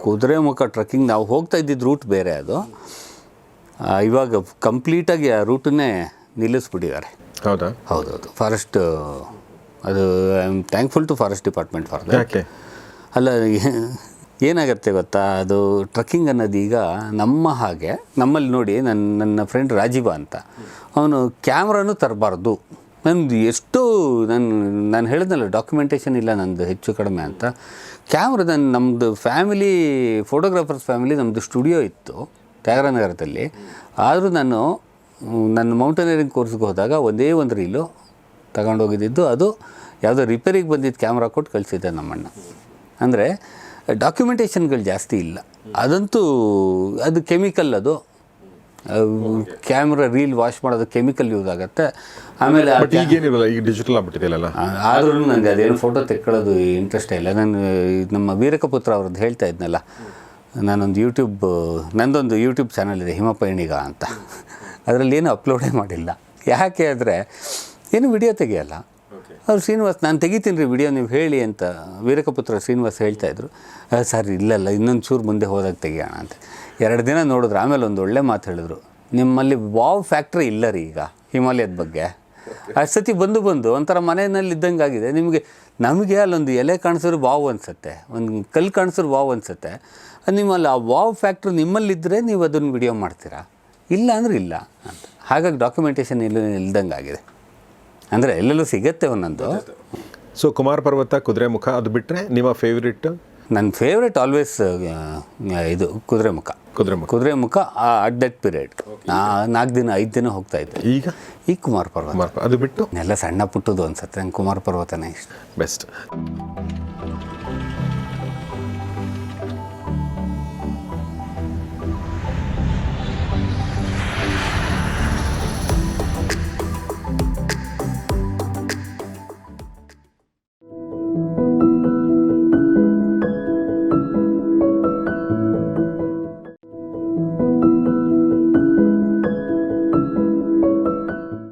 ಕುದುರೆಮುಖ ಟ್ರಕ್ಕಿಂಗ್. ನಾವು ಹೋಗ್ತಾ ಇದ್ದಿದ್ದು ರೂಟ್ ಬೇರೆ, ಅದು ಇವಾಗ ಕಂಪ್ಲೀಟಾಗಿ ಆ ರೂಟನ್ನೇ ನಿಲ್ಲಿಸ್ಬಿಟ್ಟಿದ್ದಾರೆ. ಹೌದಾ? ಹೌದೌದು. ಫಾರೆಸ್ಟ್, ಅದು I am thankful to forest department for that. ಯಾಕೆ? ಅಲ್ಲ, ಏನಾಗುತ್ತೆ ಗೊತ್ತಾ, ಅದು ಟ್ರಕ್ಕಿಂಗ್ ಅನ್ನೋದು ಈಗ ನಮ್ಮ ಹಾಗೆ ನಮ್ಮಲ್ಲಿ ನೋಡಿ, ನನ್ನ ಫ್ರೆಂಡ್ ರಾಜೀವ ಅಂತ, ಅವನು ಕ್ಯಾಮ್ರಾನು ತರಬಾರ್ದು. ನಂದು ಎಷ್ಟೋ ನಾನು ಹೇಳಿದ್ನಲ್ಲ, ಡಾಕ್ಯುಮೆಂಟೇಷನ್ ಇಲ್ಲ ನಂದು ಹೆಚ್ಚು ಕಡಿಮೆ ಅಂತ. ಕ್ಯಾಮ್ರಾ ನಮ್ಮದು ಫ್ಯಾಮಿಲಿ, ಫೋಟೋಗ್ರಾಫರ್ಸ್ ಫ್ಯಾಮಿಲಿ, ನಮ್ಮದು ಸ್ಟುಡಿಯೋ ಇತ್ತು ತ್ಯಾಗರಾಜನಗರದಲ್ಲಿ. ಆದರೂ ನಾನು ನನ್ನ ಮೌಂಟೇನಿಯರಿಂಗ್ ಕೋರ್ಸ್ಗೆ ಹೋದಾಗ ಒಂದೇ ಒಂದು ರೀಲು ತಗೊಂಡೋಗಿದ್ದು, ಅದು ಯಾವುದೋ ರಿಪೇರಿಗೆ ಬಂದಿದ್ದು ಕ್ಯಾಮ್ರಾ ಕೊಟ್ಟು ಕಳಿಸಿದ್ದೆ ನಮ್ಮಣ್ಣ. ಅಂದರೆ ಡಾಕ್ಯುಮೆಂಟೇಷನ್ಗಳು ಜಾಸ್ತಿ ಇಲ್ಲ. ಅದಂತೂ ಅದು ಕೆಮಿಕಲ್, ಅದು ಕ್ಯಾಮ್ರಾ ರೀಲ್ ವಾಶ್ ಮಾಡೋದು ಕೆಮಿಕಲ್ ಯೂಸ್ ಆಗುತ್ತೆ. ಆಮೇಲೆ ಬಟ್ ಈಗೇನಿರಲ್ಲ, ಈಗ ಡಿಜಿಟಲ್ ಆಗ್ಬಿಟ್ಟಿದೆಯಲ್ಲ. ಆದ್ರೂ ನನಗೆ ಅದೇನು ಫೋಟೋ ತೆಕ್ಕೊಳ್ಳೋದು ಇಂಟ್ರೆಸ್ಟೇ ಇಲ್ಲ. ನಾನು ನಮ್ಮ ವೀರಕಪುತ್ರ ಅವ್ರದ್ದು ಹೇಳ್ತಾ ಇದ್ನಲ್ಲ, ನಾನೊಂದು ನಂದೊಂದು ಯೂಟ್ಯೂಬ್ ಚಾನಲ್ ಇದೆ, ಹಿಮಪಯಣಿಗ ಅಂತ. ಅದರಲ್ಲಿ ಏನು ಅಪ್ಲೋಡೇ ಮಾಡಿಲ್ಲ. ಯಾಕೆ ಅಂದರೆ ಏನು ವಿಡಿಯೋ ತೆಗಿಯಲ್ಲ. ಅವ್ರು ಶ್ರೀನಿವಾಸ್ ನಾನು ತೆಗಿತೀನಿ ರೀ ವಿಡಿಯೋ, ನೀವು ಹೇಳಿ ಅಂತ ವೀರಕಪುತ್ರ ಶ್ರೀನಿವಾಸ್ ಹೇಳ್ತಾಯಿದ್ರು. ಸರ್ ಇಲ್ಲಲ್ಲ, ಇನ್ನೊಂದು ಚೂರು ಮುಂದೆ ಹೋದಾಗ ತೆಗಿಯೋಣ ಅಂತ. 2 ದಿನ ನೋಡಿದ್ರು. ಆಮೇಲೆ ಒಂದು ಒಳ್ಳೆ ಮಾತು ಹೇಳಿದ್ರು, ನಿಮ್ಮಲ್ಲಿ ವಾವ್ ಫ್ಯಾಕ್ಟ್ರಿ ಇಲ್ಲ ರೀ ಈಗ ಹಿಮಾಲಯದ ಬಗ್ಗೆ. ಅಷ್ಟು ಸತಿ ಬಂದು ಒಂಥರ ಮನೆಯಲ್ಲಿ ಇದ್ದಂಗೆ ಆಗಿದೆ ನಿಮಗೆ. ನಮಗೆ ಅಲ್ಲೊಂದು ಎಲೆ ಕಾಣಿಸಿದ್ರು ವಾವ್ ಅನಿಸುತ್ತೆ, ಒಂದು ಕಲ್ಲು ಕಾಣಿಸಿದ್ರು ವಾವ್ ಅನಿಸುತ್ತೆ. ನಿಮ್ಮಲ್ಲಿ ಆ ವಾವ್ ಫ್ಯಾಕ್ಟ್ರಿ ನಿಮ್ಮಲ್ಲಿದ್ದರೆ ನೀವು ಅದನ್ನು ವಿಡಿಯೋ ಮಾಡ್ತೀರಾ, ಇಲ್ಲ ಅಂದ್ರೆ ಇಲ್ಲ ಅಂತ. ಹಾಗಾಗಿ ಡಾಕ್ಯುಮೆಂಟೇಷನ್ ಇಲ್ದಂಗೆ ಆಗಿದೆ. ಅಂದರೆ ಎಲ್ಲೆಲ್ಲೂ ಸಿಗತ್ತೆ ಒಂದೊಂದು. ಸೊ ಕುಮಾರ ಪರ್ವತ, ಕುದುರೆಮುಖ, ಅದು ಬಿಟ್ಟರೆ ನಿಮ್ಮ ಫೇವ್ರೇಟ್? ನನ್ನ ಫೇವ್ರೇಟ್ ಆಲ್ವೇಸ್ ಇದು ಕುದುರೆಮುಖ. ಅಟ್ ದಟ್ ಪೀರಿಯಡ್ 4 ದಿನ 5 ದಿನ ಹೋಗ್ತಾ ಇದ್ದೆ. ಈಗ ಕುಮಾರ ಪರ್ವತ. ಅದು ಬಿಟ್ಟು ಎಲ್ಲ ಸಣ್ಣ ಪುಟ್ಟದು ಅನ್ಸುತ್ತೆ. ನಂಗೆ ಕುಮಾರ ಪರ್ವತನೇ ಇಷ್ಟ. ಬೆಸ್ಟ್.